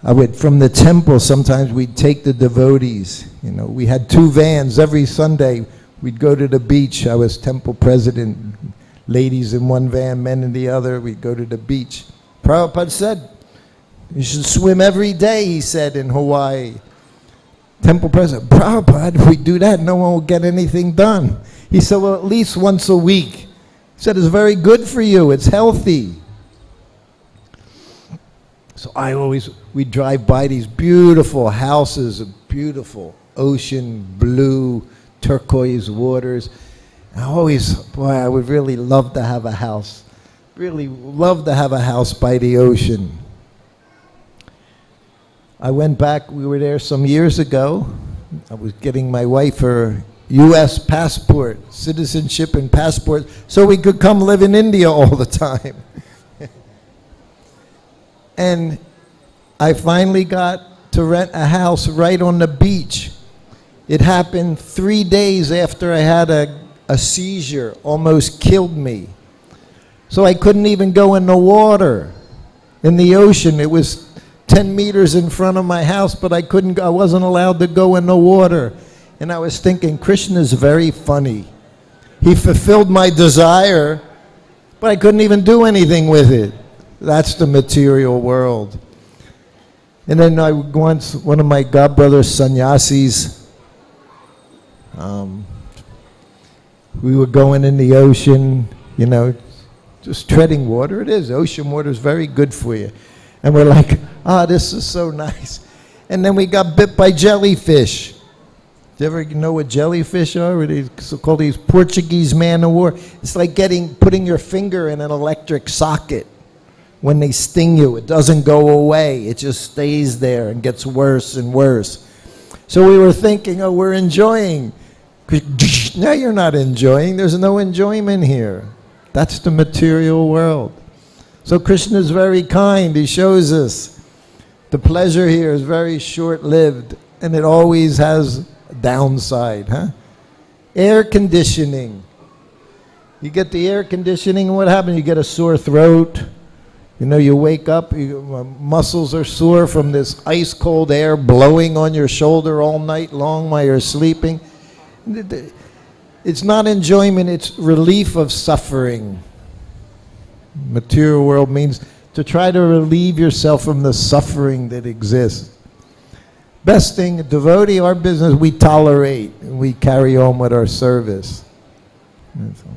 From the temple, sometimes we'd take the devotees. You know, we had 2 vans every Sunday. We'd go to the beach. I was temple president. Ladies in one van, men in the other. We'd go to the beach. Prabhupada said, you should swim every day, he said, in Hawaii. Temple president, Prabhupada, if we do that, no one will get anything done. He said, well, at least once a week. He said, it's very good for you. It's healthy. So we drive by these beautiful houses, beautiful ocean, blue, turquoise waters. I would really love to have a house. Really love to have a house by the ocean. I went back, we were there some years ago. I was getting my wife her U.S. passport, citizenship and passport, so we could come live in India all the time. And I finally got to rent a house right on the beach. It happened 3 days after I had a seizure, almost killed me. So I couldn't even go in the water, in the ocean. It was 10 meters in front of my house, but I wasn't allowed to go in the water. And I was thinking, Krishna's very funny. He fulfilled my desire, but I couldn't even do anything with it. That's the material world. And then one of my godbrothers, sannyasis, we were going in the ocean, you know, just treading water. It is. Ocean water is very good for you. And we're like, this is so nice. And then we got bit by jellyfish. Do you ever know what jellyfish are? They're called these Portuguese man-o-war. It's like putting your finger in an electric socket. when they sting you. It doesn't go away. It just stays there and gets worse and worse. So we were thinking, oh, we're enjoying. Now you're not enjoying. There's no enjoyment here. That's the material world. So Krishna is very kind. He shows us the pleasure here is very short-lived, and it always has a downside. Air conditioning. You get the air conditioning, and what happens? You get a sore throat. You know, you wake up, your muscles are sore from this ice-cold air blowing on your shoulder all night long while you're sleeping. It's not enjoyment, it's relief of suffering. Material world means to try to relieve yourself from the suffering that exists. Best thing, devotee, our business, we tolerate, and we carry on with our service. That's all.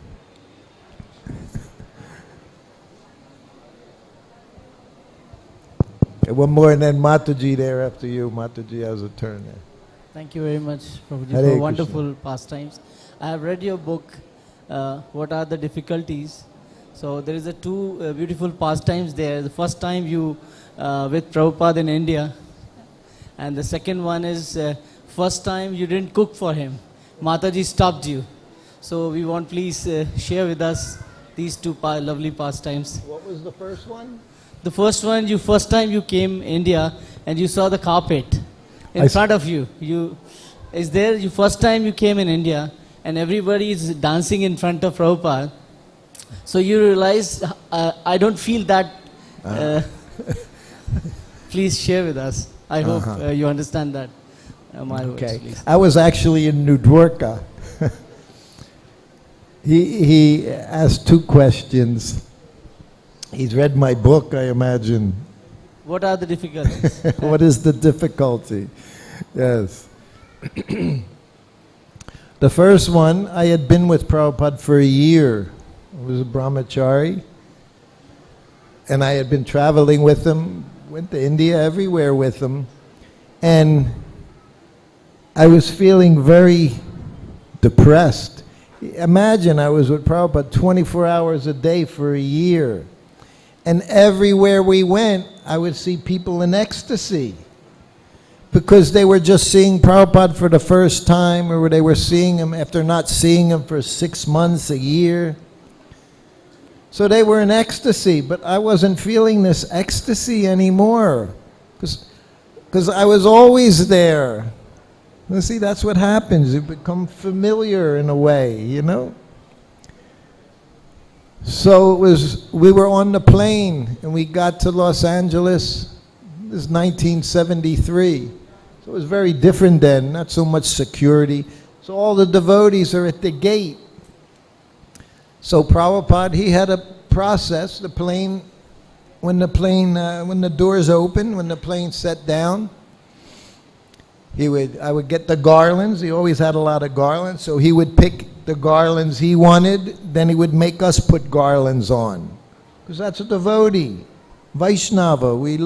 One more, and then Mataji there after you. Mataji has a turn there. Thank you very much, Prabhuji, Hare for wonderful Krishna. pastimes. I have read your book, What Are the Difficulties? So there is a two beautiful pastimes there. The first time you with Prabhupada in India, and the second one is first time you didn't cook for him. Mataji stopped you. So we want please share with us these two lovely pastimes. What was the first one? The first one, first time you came India and you saw the carpet in front of you. First time you came in India and everybody is dancing in front of Prabhupada. So you realize, I don't feel that. Please share with us. I hope you understand that. My words, please. I was actually in New Dwarka. He asked two questions. He's read my book, I imagine. What are the difficulties? What is the difficulty? Yes. The first one, I had been with Prabhupada for a year. I was a brahmachari. And I had been traveling with him, went to India, everywhere with him. And I was feeling very depressed. Imagine I was with Prabhupada 24 hours a day for a year. And everywhere we went, I would see people in ecstasy because they were just seeing Prabhupada for the first time, or they were seeing him after not seeing him for 6 months, a year. So they were in ecstasy, but I wasn't feeling this ecstasy anymore because I was always there. You see, that's what happens. You become familiar in a way, you know? So we were on the plane and we got to Los Angeles. This is 1973. So it was very different then, not so much security. So all the devotees are at the gate. So Prabhupada, he had a process. The plane, when the doors opened, when the plane set down, I would get the garlands. He always had a lot of garlands, so he would pick the garlands he wanted, then he would make us put garlands on. Because that's a devotee. Vaishnava, we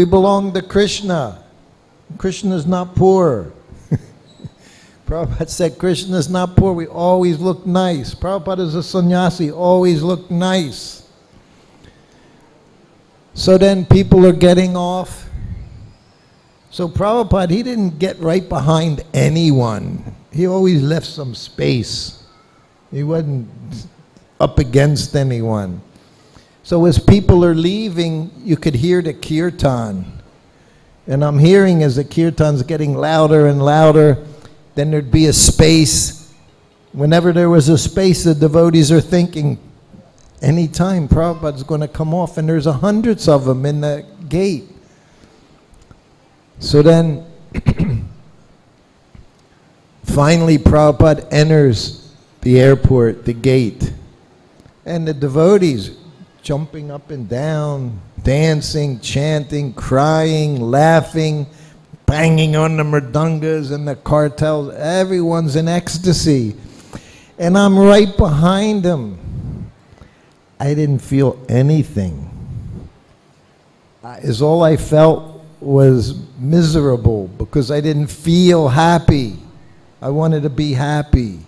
belong to Krishna. Krishna is not poor. Prabhupada said Krishna is not poor, we always look nice. Prabhupada is a sannyasi, always look nice. So then people are getting off. So Prabhupada, he didn't get right behind anyone. He always left some space. He wasn't up against anyone. So as people are leaving, you could hear the kirtan. And I'm hearing as the kirtan's getting louder and louder, then there'd be a space. Whenever there was a space, the devotees are thinking, anytime Prabhupada's going to come off, and there's hundreds of them in the gate. So then, finally Prabhupada enters the airport, the gate, and the devotees jumping up and down, dancing, chanting, crying, laughing, banging on the mridangas and the cartels. Everyone's in ecstasy. And I'm right behind them. I didn't feel anything. All I felt was miserable because I didn't feel happy. I wanted to be happy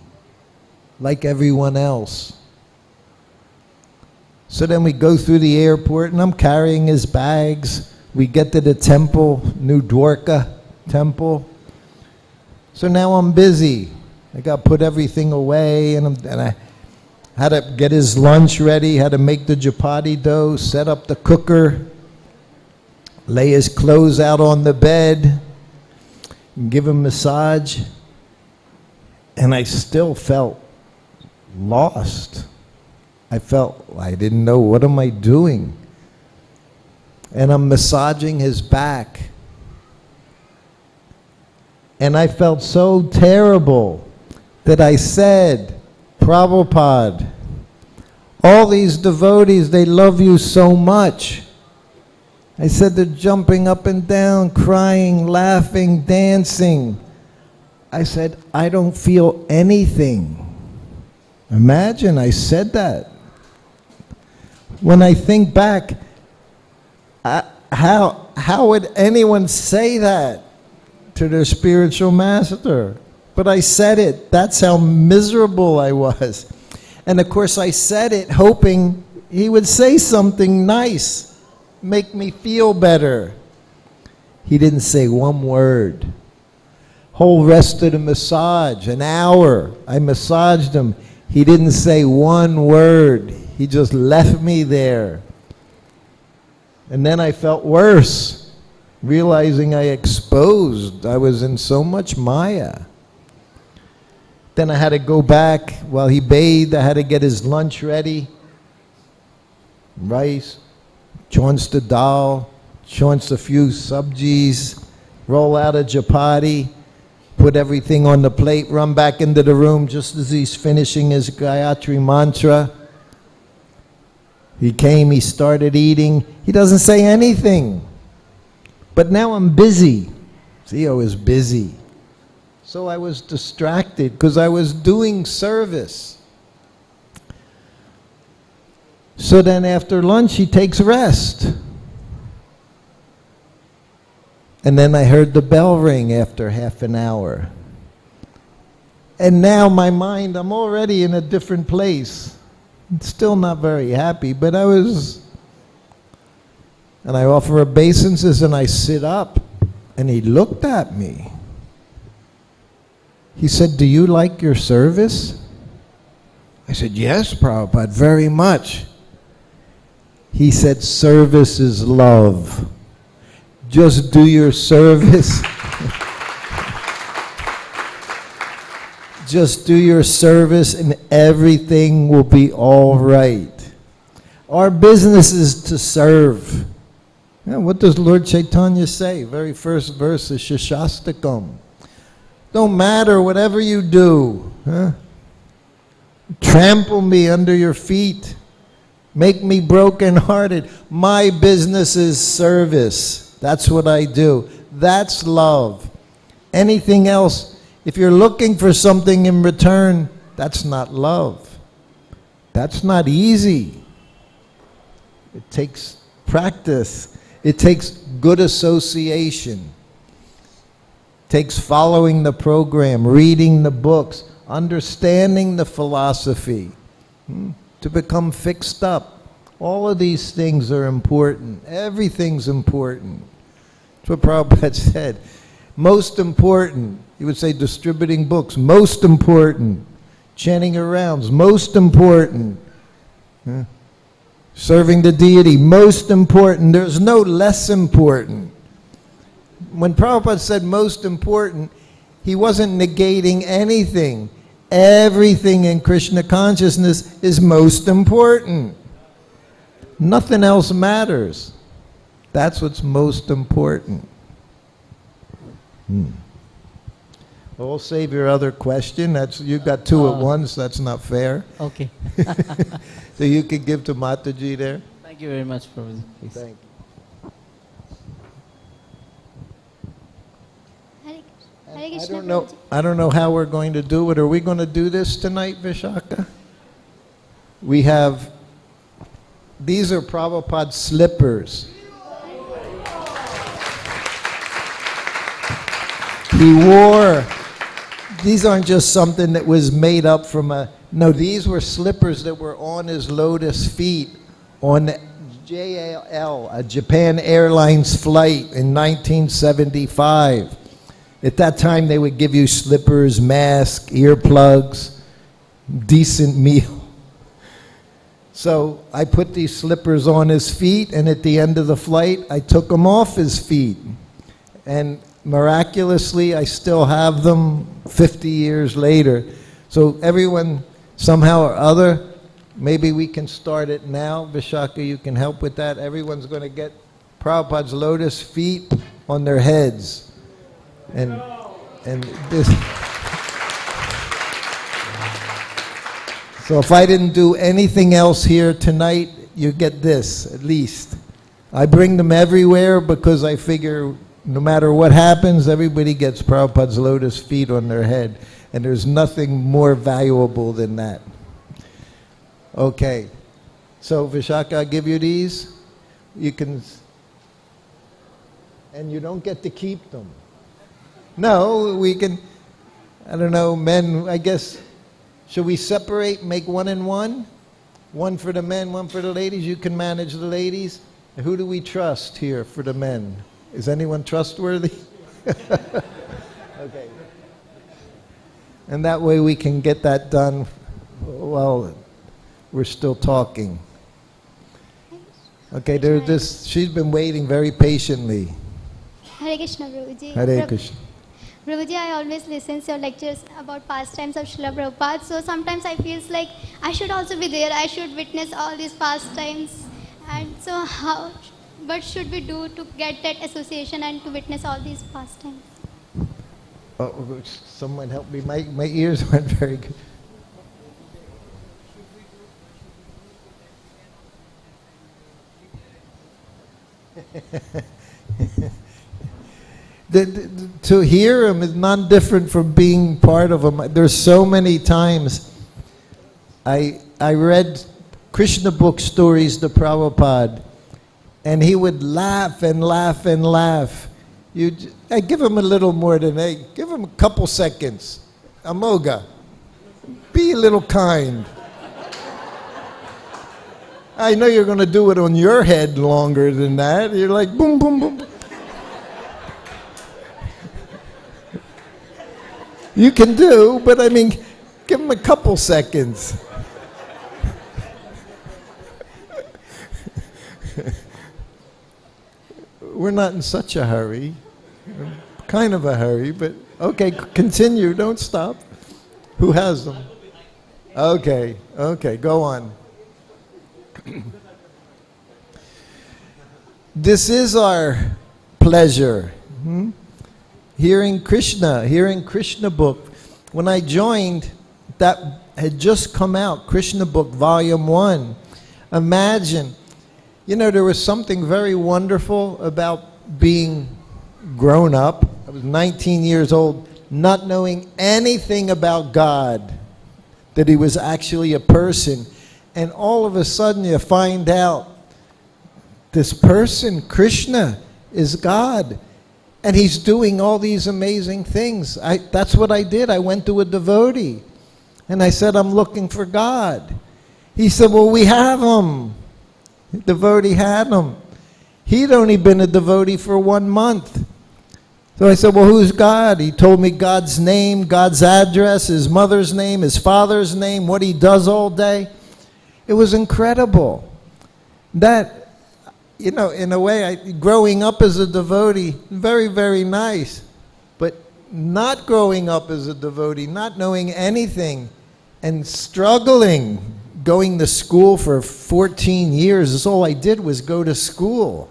like everyone else. So then we go through the airport, and I'm carrying his bags. We get to the temple, New Dwarka temple. So now I'm busy. I got to put everything away, and I had to get his lunch ready, had to make the chapati dough, set up the cooker, lay his clothes out on the bed, and give him a massage. And I still felt lost. I felt, I didn't know, what am I doing? And I'm massaging his back. And I felt so terrible that I said, Prabhupada, all these devotees, they love you so much. I said they're jumping up and down, crying, laughing, dancing. I said, I don't feel anything. Imagine I said that. When I think back, how would anyone say that to their spiritual master? But I said it. That's how miserable I was. And of course I said it hoping he would say something nice, make me feel better. He didn't say one word. Whole rest of the massage, an hour, I massaged him. He didn't say one word. He just left me there. And then I felt worse, realizing I was in so much Maya. Then I had to go back while he bathed. I had to get his lunch ready. Rice, chaunch the dal, chaunch a few sabjis, roll out a chapati, put everything on the plate, run back into the room just as he's finishing his Gayatri mantra. He came, he started eating. He doesn't say anything. But now I'm busy. See, I was busy. So I was distracted because I was doing service. So then after lunch, he takes rest. And then I heard the bell ring after half an hour. And now my mind, I'm already in a different place. Still not very happy, but I was, and I offer obeisances and I sit up, and he looked at me. He said, do you like your service? I said, yes, Prabhupada, very much. He said, service is love. Just do your service. Just do your service and everything will be all right. Our business is to serve. Yeah, what does Lord Chaitanya say? Very first verse is Shashastakam. Don't matter whatever you do. Huh? Trample me under your feet. Make me brokenhearted. My business is service. That's what I do. That's love. Anything else, if you're looking for something in return, that's not love. That's not easy. It takes practice. It takes good association. It takes following the program, reading the books, understanding the philosophy, to become fixed up. All of these things are important. Everything's important. That's what Prabhupada said. Most important. He would say distributing books, most important. Chanting her rounds, most important. Serving the deity, most important. There's no less important. When Prabhupada said most important, he wasn't negating anything. Everything in Krishna consciousness is most important. Nothing else matters. That's what's most important. Well, we'll save your other question. You got two at once. That's not fair. Okay. So you could give to Mataji there. Thank you very much, Prabhu. Please. Thank you. Hare Krishna. I don't know how we're going to do it. Are we going to do this tonight, Vishaka? We have, these are Prabhupada's slippers. He wore, these aren't just something that was made up from no, these were slippers that were on his lotus feet on JAL, a Japan Airlines flight in 1975. At that time, they would give you slippers, mask, earplugs, decent meal. So I put these slippers on his feet, and at the end of the flight, I took them off his feet. And miraculously, I still have them 50 years later. So everyone, somehow or other, maybe we can start it now. Vishaka, you can help with that. Everyone's going to get Prabhupada's lotus feet on their heads. And this. So if I didn't do anything else here tonight, you get this, at least. I bring them everywhere because I figure no matter what happens, everybody gets Prabhupada's lotus feet on their head. And there's nothing more valuable than that. Okay. So Vishaka, I'll give you these. You can, and you don't get to keep them. No, we can, I don't know, men, I guess, should we separate, make one and one? One for the men, one for the ladies? You can manage the ladies. Who do we trust here for the men? Is anyone trustworthy? Okay. And that way we can get that done while we're still talking. Okay, there's this, she's been waiting very patiently. Hare Krishna, Prabhuji. Hare Krishna. Prabhuji, I always listen to your lectures about pastimes of Srila Prabhupada. So sometimes I feel like I should also be there. I should witness all these pastimes. And so what should we do to get that association and to witness all these pastimes? Oh, someone help me. My ears aren't very good. To hear him is not different from being part of him. There's so many times I read Krishna book stories to Prabhupada, and he would laugh and laugh and laugh. I give him a little more than give him a couple seconds. Amoga, be a little kind. I know you're going to do it on your head longer than that. You're like boom, boom, boom. You can do, but I mean, give him a couple seconds. We're not in such a hurry. Kind of a hurry, but okay, continue, don't stop. Who has them? Okay, go on. This is our pleasure. Hearing Krishna book. When I joined, that had just come out, Krishna book, volume 1. Imagine, there was something very wonderful about being grown up. I was 19 years old, not knowing anything about God, that he was actually a person. And all of a sudden you find out this person, Krishna, is God. And he's doing all these amazing things. That's what I did. I went to a devotee. And I said, I'm looking for God. He said, well, we have him. The devotee had him. He'd only been a devotee for 1 month. So I said, well, who's God? He told me God's name, God's address, his mother's name, his father's name, what he does all day. It was incredible. That, in a way, growing up as a devotee, very, very nice. But not growing up as a devotee, not knowing anything, and struggling, going to school for 14 years. That's all I did was go to school.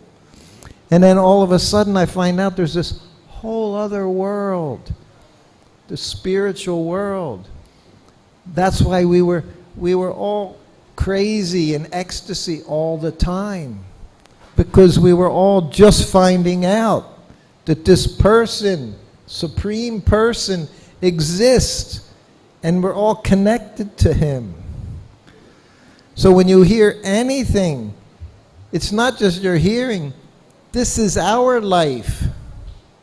And then all of a sudden I find out there's this whole other world, the spiritual world. That's why we were all crazy in ecstasy all the time. Because we were all just finding out that this person, supreme person, exists, and we're all connected to him. So when you hear anything, it's not just your hearing, this is our life.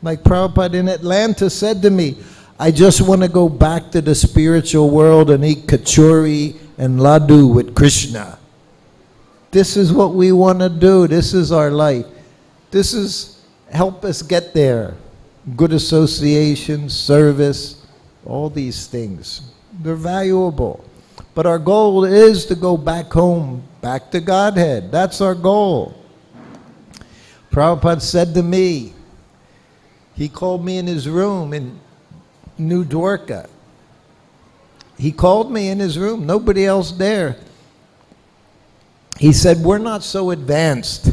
Like Prabhupada in Atlanta said to me, I just want to go back to the spiritual world and eat kachori and laddu with Krishna. This is what we want to do. This is our life. This is help us get there. Good association, service, all these things. They're valuable. But our goal is to go back home, back to Godhead. That's our goal. Prabhupada said to me, he called me in his room in New Dwarka. He called me in his room, nobody else there. He said, we're not so advanced.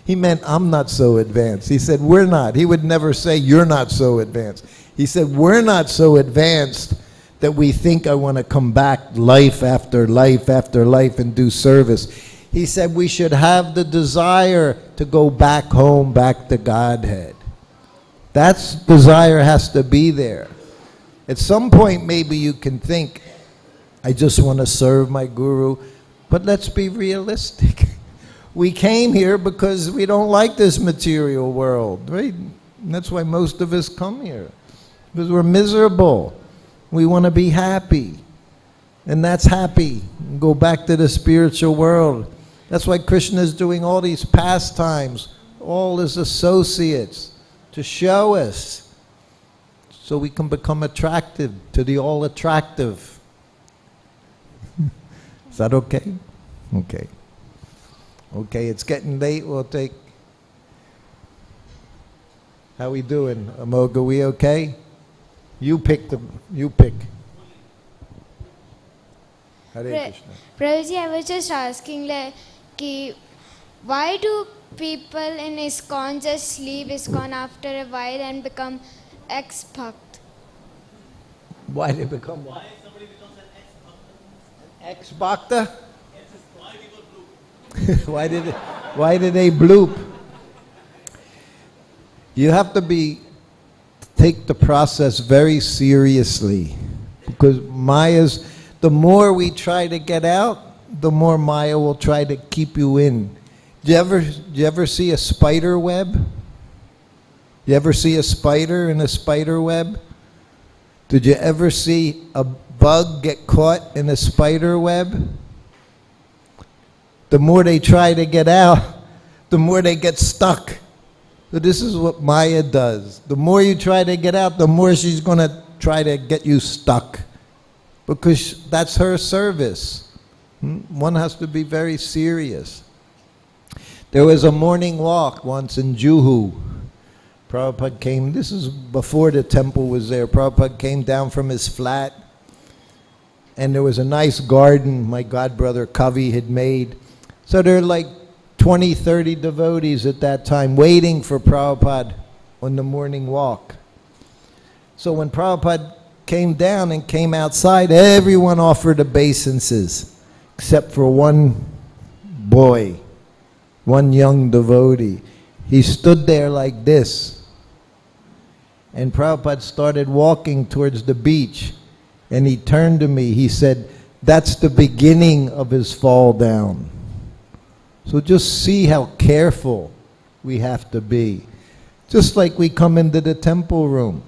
He meant I'm not so advanced. He said, we're not. He would never say, you're not so advanced. He said, we're not so advanced that we think I want to come back life after life after life and do service. He said we should have the desire to go back home, back to Godhead. That desire has to be there. At some point, maybe you can think, I just want to serve my guru. But let's be realistic. We came here because we don't like this material world, right? And that's why most of us come here. Because we're miserable. We want to be happy. And that's happy. Go back to the spiritual world. That's why Krishna is doing all these pastimes, all his associates, to show us, so we can become attractive to the all-attractive. Is that okay? Okay. Okay, it's getting late. We'll take... How we doing, Amoga? We okay? You pick. Hare Krishna. Prabhuji, I was just asking, like, why do people in ISKCON just leave ISKCON after a while and become ex-bhakt? Why they become what? Why somebody becomes an ex-bhakta? Ex-bhakta? Why people bloop? Why did they bloop? You have to take the process very seriously, because Maya's, the more we try to get out, the more Maya will try to keep you in. Do you ever see a spider web? You ever see a spider in a spider web? Did you ever see a bug get caught in a spider web? The more they try to get out, the more they get stuck. So this is what Maya does. The more you try to get out, the more she's going to try to get you stuck. Because that's her service. One has to be very serious. There was a morning walk once in Juhu. Prabhupada came, this is before the temple was there. Prabhupada came down from his flat, and there was a nice garden my godbrother Kavi had made. So there were like 20, 30 devotees at that time waiting for Prabhupada on the morning walk. So when Prabhupada came down and came outside, everyone offered obeisances, except for one boy, one young devotee. He stood there like this. And Prabhupada started walking towards the beach. And he turned to me. He said, that's the beginning of his fall down. So just see how careful we have to be. Just like we come into the temple room.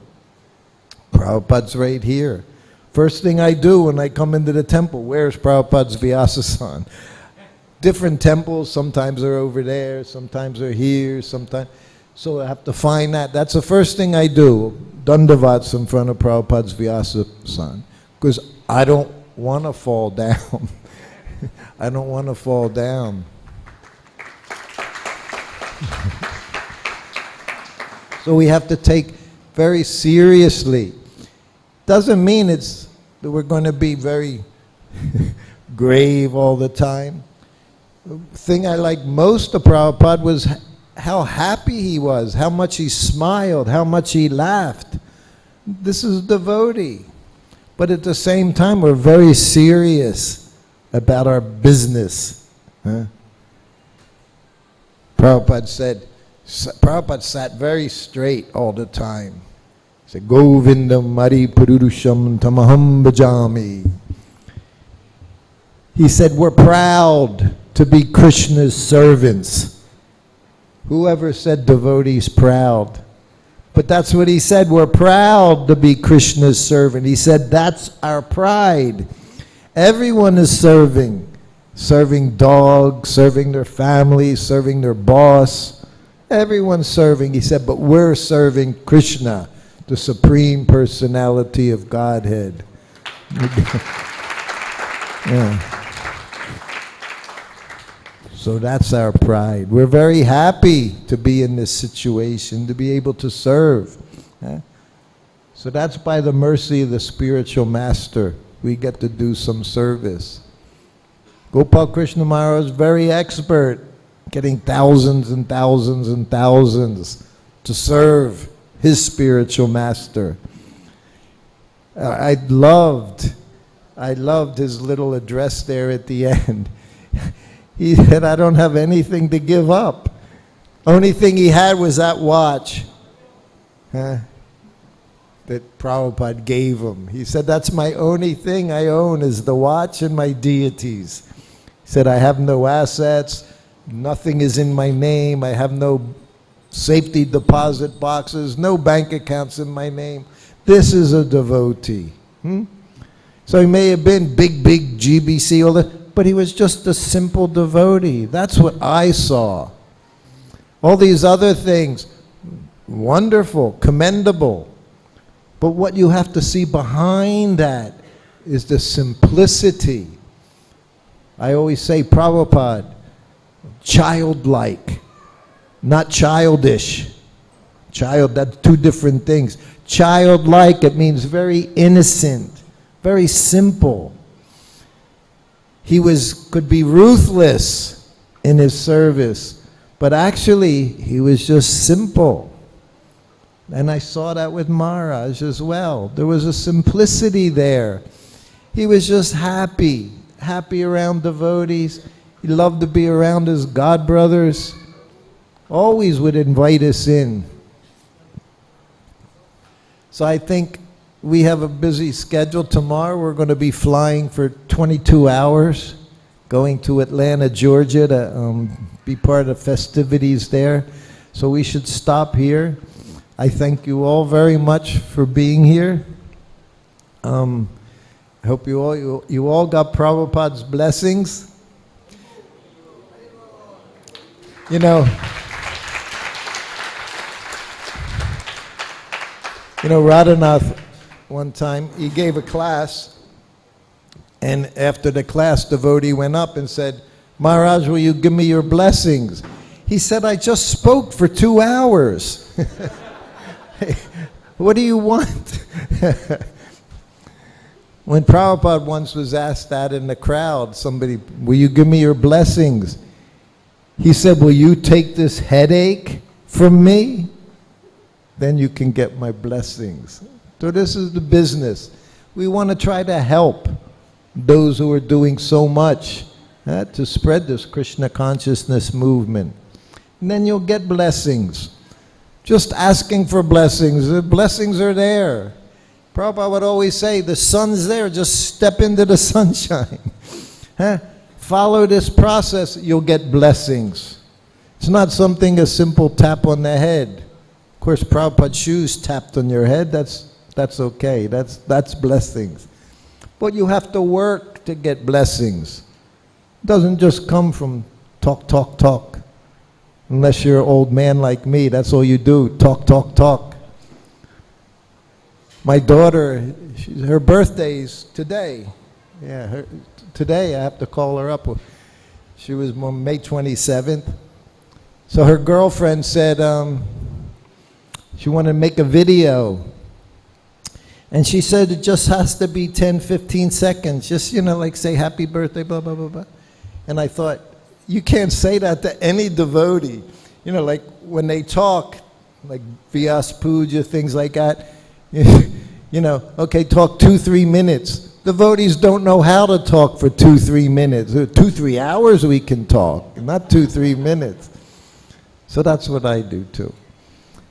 Prabhupada's right here. First thing I do when I come into the temple, where's Prabhupada's Vyasasan? Different temples, sometimes they're over there, sometimes they're here, sometimes. So I have to find that. That's the first thing I do, Dandavats in front of Prabhupada's Vyasasan. Because I don't want to fall down. I don't want to fall down. So we have to take very seriously. Doesn't mean that we're going to be very grave all the time. The thing I liked most of Prabhupada was how happy he was, how much he smiled, how much he laughed. This is devotee. But at the same time, we're very serious about our business. Prabhupada sat very straight all the time. He said, Govindam Mari Purusham Tamaham Bhajami. He said, we're proud to be Krishna's servants. Whoever said devotee's proud? But that's what he said, we're proud to be Krishna's servant. He said, that's our pride. Everyone is serving. serving dogs, serving their family, serving their boss. Everyone's serving. He said, but we're serving Krishna, the Supreme Personality of Godhead. Yeah. So that's our pride. We're very happy to be in this situation, to be able to serve. So that's by the mercy of the spiritual master. We get to do some service. Gopal Krishna Maharaj is very expert, getting thousands and thousands and thousands to serve his spiritual master. I loved his little address there at the end. He said, I don't have anything to give up. Only thing he had was that watch that Prabhupada gave him. He said, that's my only thing I own is the watch and my deities. He said, I have no assets. Nothing is in my name. I have no safety deposit boxes, no bank accounts in my name. This is a devotee. So he may have been big GBC, all that, but he was just a simple devotee. That's what I saw. All these other things, wonderful, commendable. But what you have to see behind that is the simplicity. I always say, Prabhupada, childlike, not childish. Child, that's two different things. Childlike, it means very innocent, very simple. He could be ruthless in his service, but actually he was just simple. And I saw that with Maharaj as well. There was a simplicity there. He was just happy around devotees. He loved to be around his god brothers. Always would invite us in. So I think we have a busy schedule. Tomorrow we're going to be flying for 22 hours, going to Atlanta, Georgia to be part of the festivities there. So we should stop here. I thank you all very much for being here. I hope you all got Prabhupada's blessings. You know, Radhanath, one time, he gave a class, and after the class, devotee went up and said, Maharaj, will you give me your blessings? He said, I just spoke for 2 hours. What do you want? When Prabhupada once was asked that in the crowd, somebody, will you give me your blessings? He said, will you take this headache from me? Then you can get my blessings. So this is the business. We want to try to help those who are doing so much to spread this Krishna consciousness movement. And then you'll get blessings. Just asking for blessings. The blessings are there. Prabhupada would always say, the sun's there, just step into the sunshine. Follow this process, you'll get blessings. It's not something a simple tap on the head. Of course, Prabhupada's shoes tapped on your head, that's okay, that's blessings. But you have to work to get blessings. It doesn't just come from talk. Unless you're an old man like me, that's all you do, talk. My daughter, her birthday's today. Yeah, today I have to call her up. She was May 27th. So her girlfriend said she wanted to make a video. And she said it just has to be 10, 15 seconds. Just, like say happy birthday, blah, blah, blah, blah. And I thought, you can't say that to any devotee. Like when they talk, like Vyas Puja, things like that, okay, talk 2-3 minutes. Devotees don't know how to talk for 2-3 minutes. 2-3 hours we can talk, not 2-3 minutes. So that's what I do too.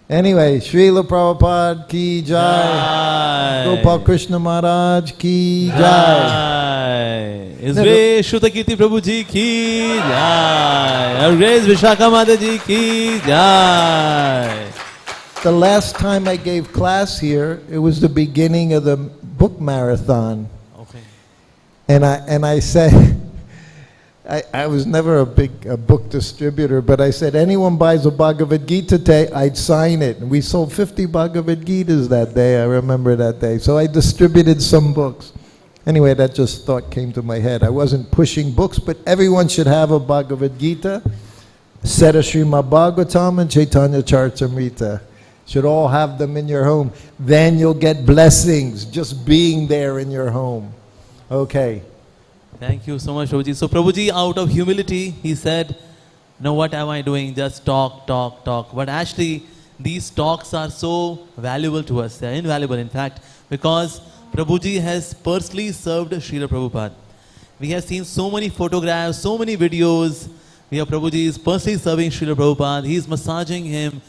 Anyway, Srila Prabhupada ki jai. Gopal Krishna Maharaj ki jai. His Grace Srutakirti Prabhu ji ki jai. Our Grace Vishakha Mata ji ki jai. The last time I gave class here, it was the beginning of the book marathon. Okay. And I said, I was never a big book distributor, but I said, anyone buys a Bhagavad Gita today, I'd sign it. And we sold 50 Bhagavad Gitas that day, I remember that day. So I distributed some books. Anyway, that just thought came to my head. I wasn't pushing books, but everyone should have a Bhagavad Gita, set of Srimad Bhagavatam and Chaitanya Charitamrita. Should all have them in your home. Then you'll get blessings just being there in your home. Okay. Thank you so much, Prabhuji. So Prabhuji, out of humility, he said, no, what am I doing? Just talk, talk, talk. But actually, these talks are so valuable to us. They are invaluable, in fact, because Prabhuji has personally served Srila Prabhupada. We have seen so many photographs, so many videos. We have Prabhuji is personally serving Srila Prabhupada. He is massaging him,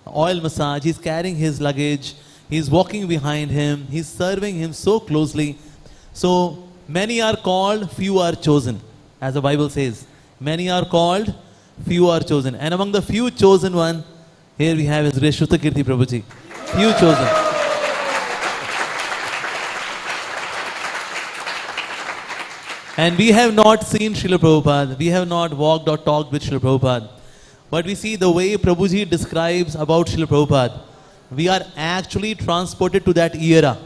oil massage. He is carrying his luggage. He is walking behind him. He is serving him so closely. So, many are called, few are chosen. As the Bible says, many are called, few are chosen. And among the few chosen one, here we have His Grace Srutakirti Prabhuji. Few chosen. And we have not seen Srila Prabhupada. We have not walked or talked with Srila Prabhupada. But we see the way Prabhuji describes about Srila Prabhupada. We are actually transported to that era,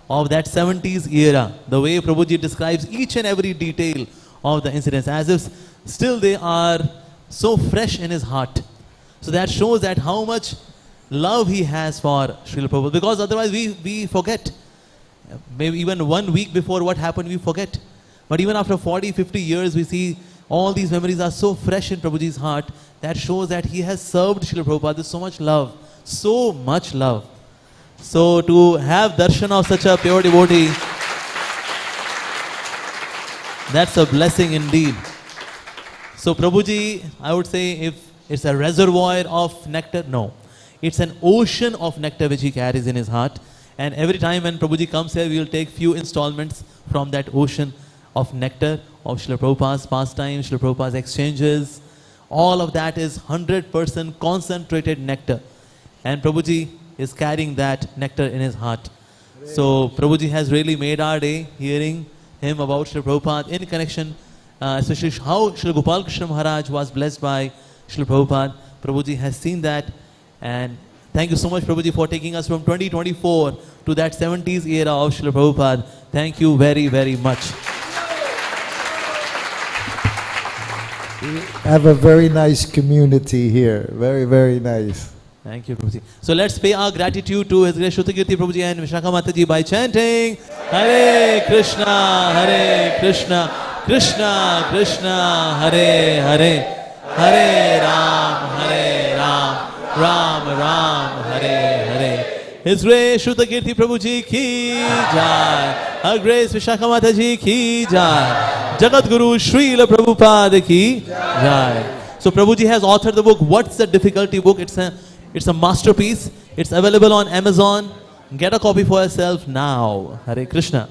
of that 70s era. The way Prabhuji describes each and every detail of the incidents, as if still they are so fresh in his heart. So that shows that how much love he has for Srila Prabhupada. Because otherwise we forget. Maybe even 1 week before what happened, we forget. But even after 40, 50 years, we see all these memories are so fresh in Prabhuji's heart. That shows that he has served Srila Prabhupada with so much love. So much love. So to have darshan of such a pure devotee, that's a blessing indeed. So Prabhuji, I would say, if it's a reservoir of nectar, no. It's an ocean of nectar which he carries in his heart. And every time when Prabhuji comes here, we will take few installments from that ocean of nectar of Srila Prabhupada's pastimes, Srila Prabhupada's exchanges. All of that is 100% concentrated nectar. And Prabhuji is carrying that nectar in his heart. So Prabhuji has really made our day hearing him about Srila Prabhupada in connection, especially how Srila Gopal Krishna Maharaj was blessed by Srila Prabhupada. Prabhuji has seen that, and thank you so much, Prabhuji, for taking us from 2024 to that 70s era of Srila Prabhupada. Thank you very, very much. We have a very nice community here. Very, very nice. Thank you, Prabhuji. So let's pay our gratitude to His Grace Srutakirti Prabhuji and Vishakha Mataji by chanting Hare Krishna, Krishna Krishna, Hare Hare, Hare Ram, Ram Ram, Hare Hare. His Grace Srutakirti Prabhuji ki jai. Her Grace Vishakha Mataji ki jai. Jagat Guru Srila Prabhupada ki jai. So Prabhuji has authored the book, What's the Difficulty book. It's a masterpiece. It's available on Amazon. Get a copy for yourself now. Hare Krishna.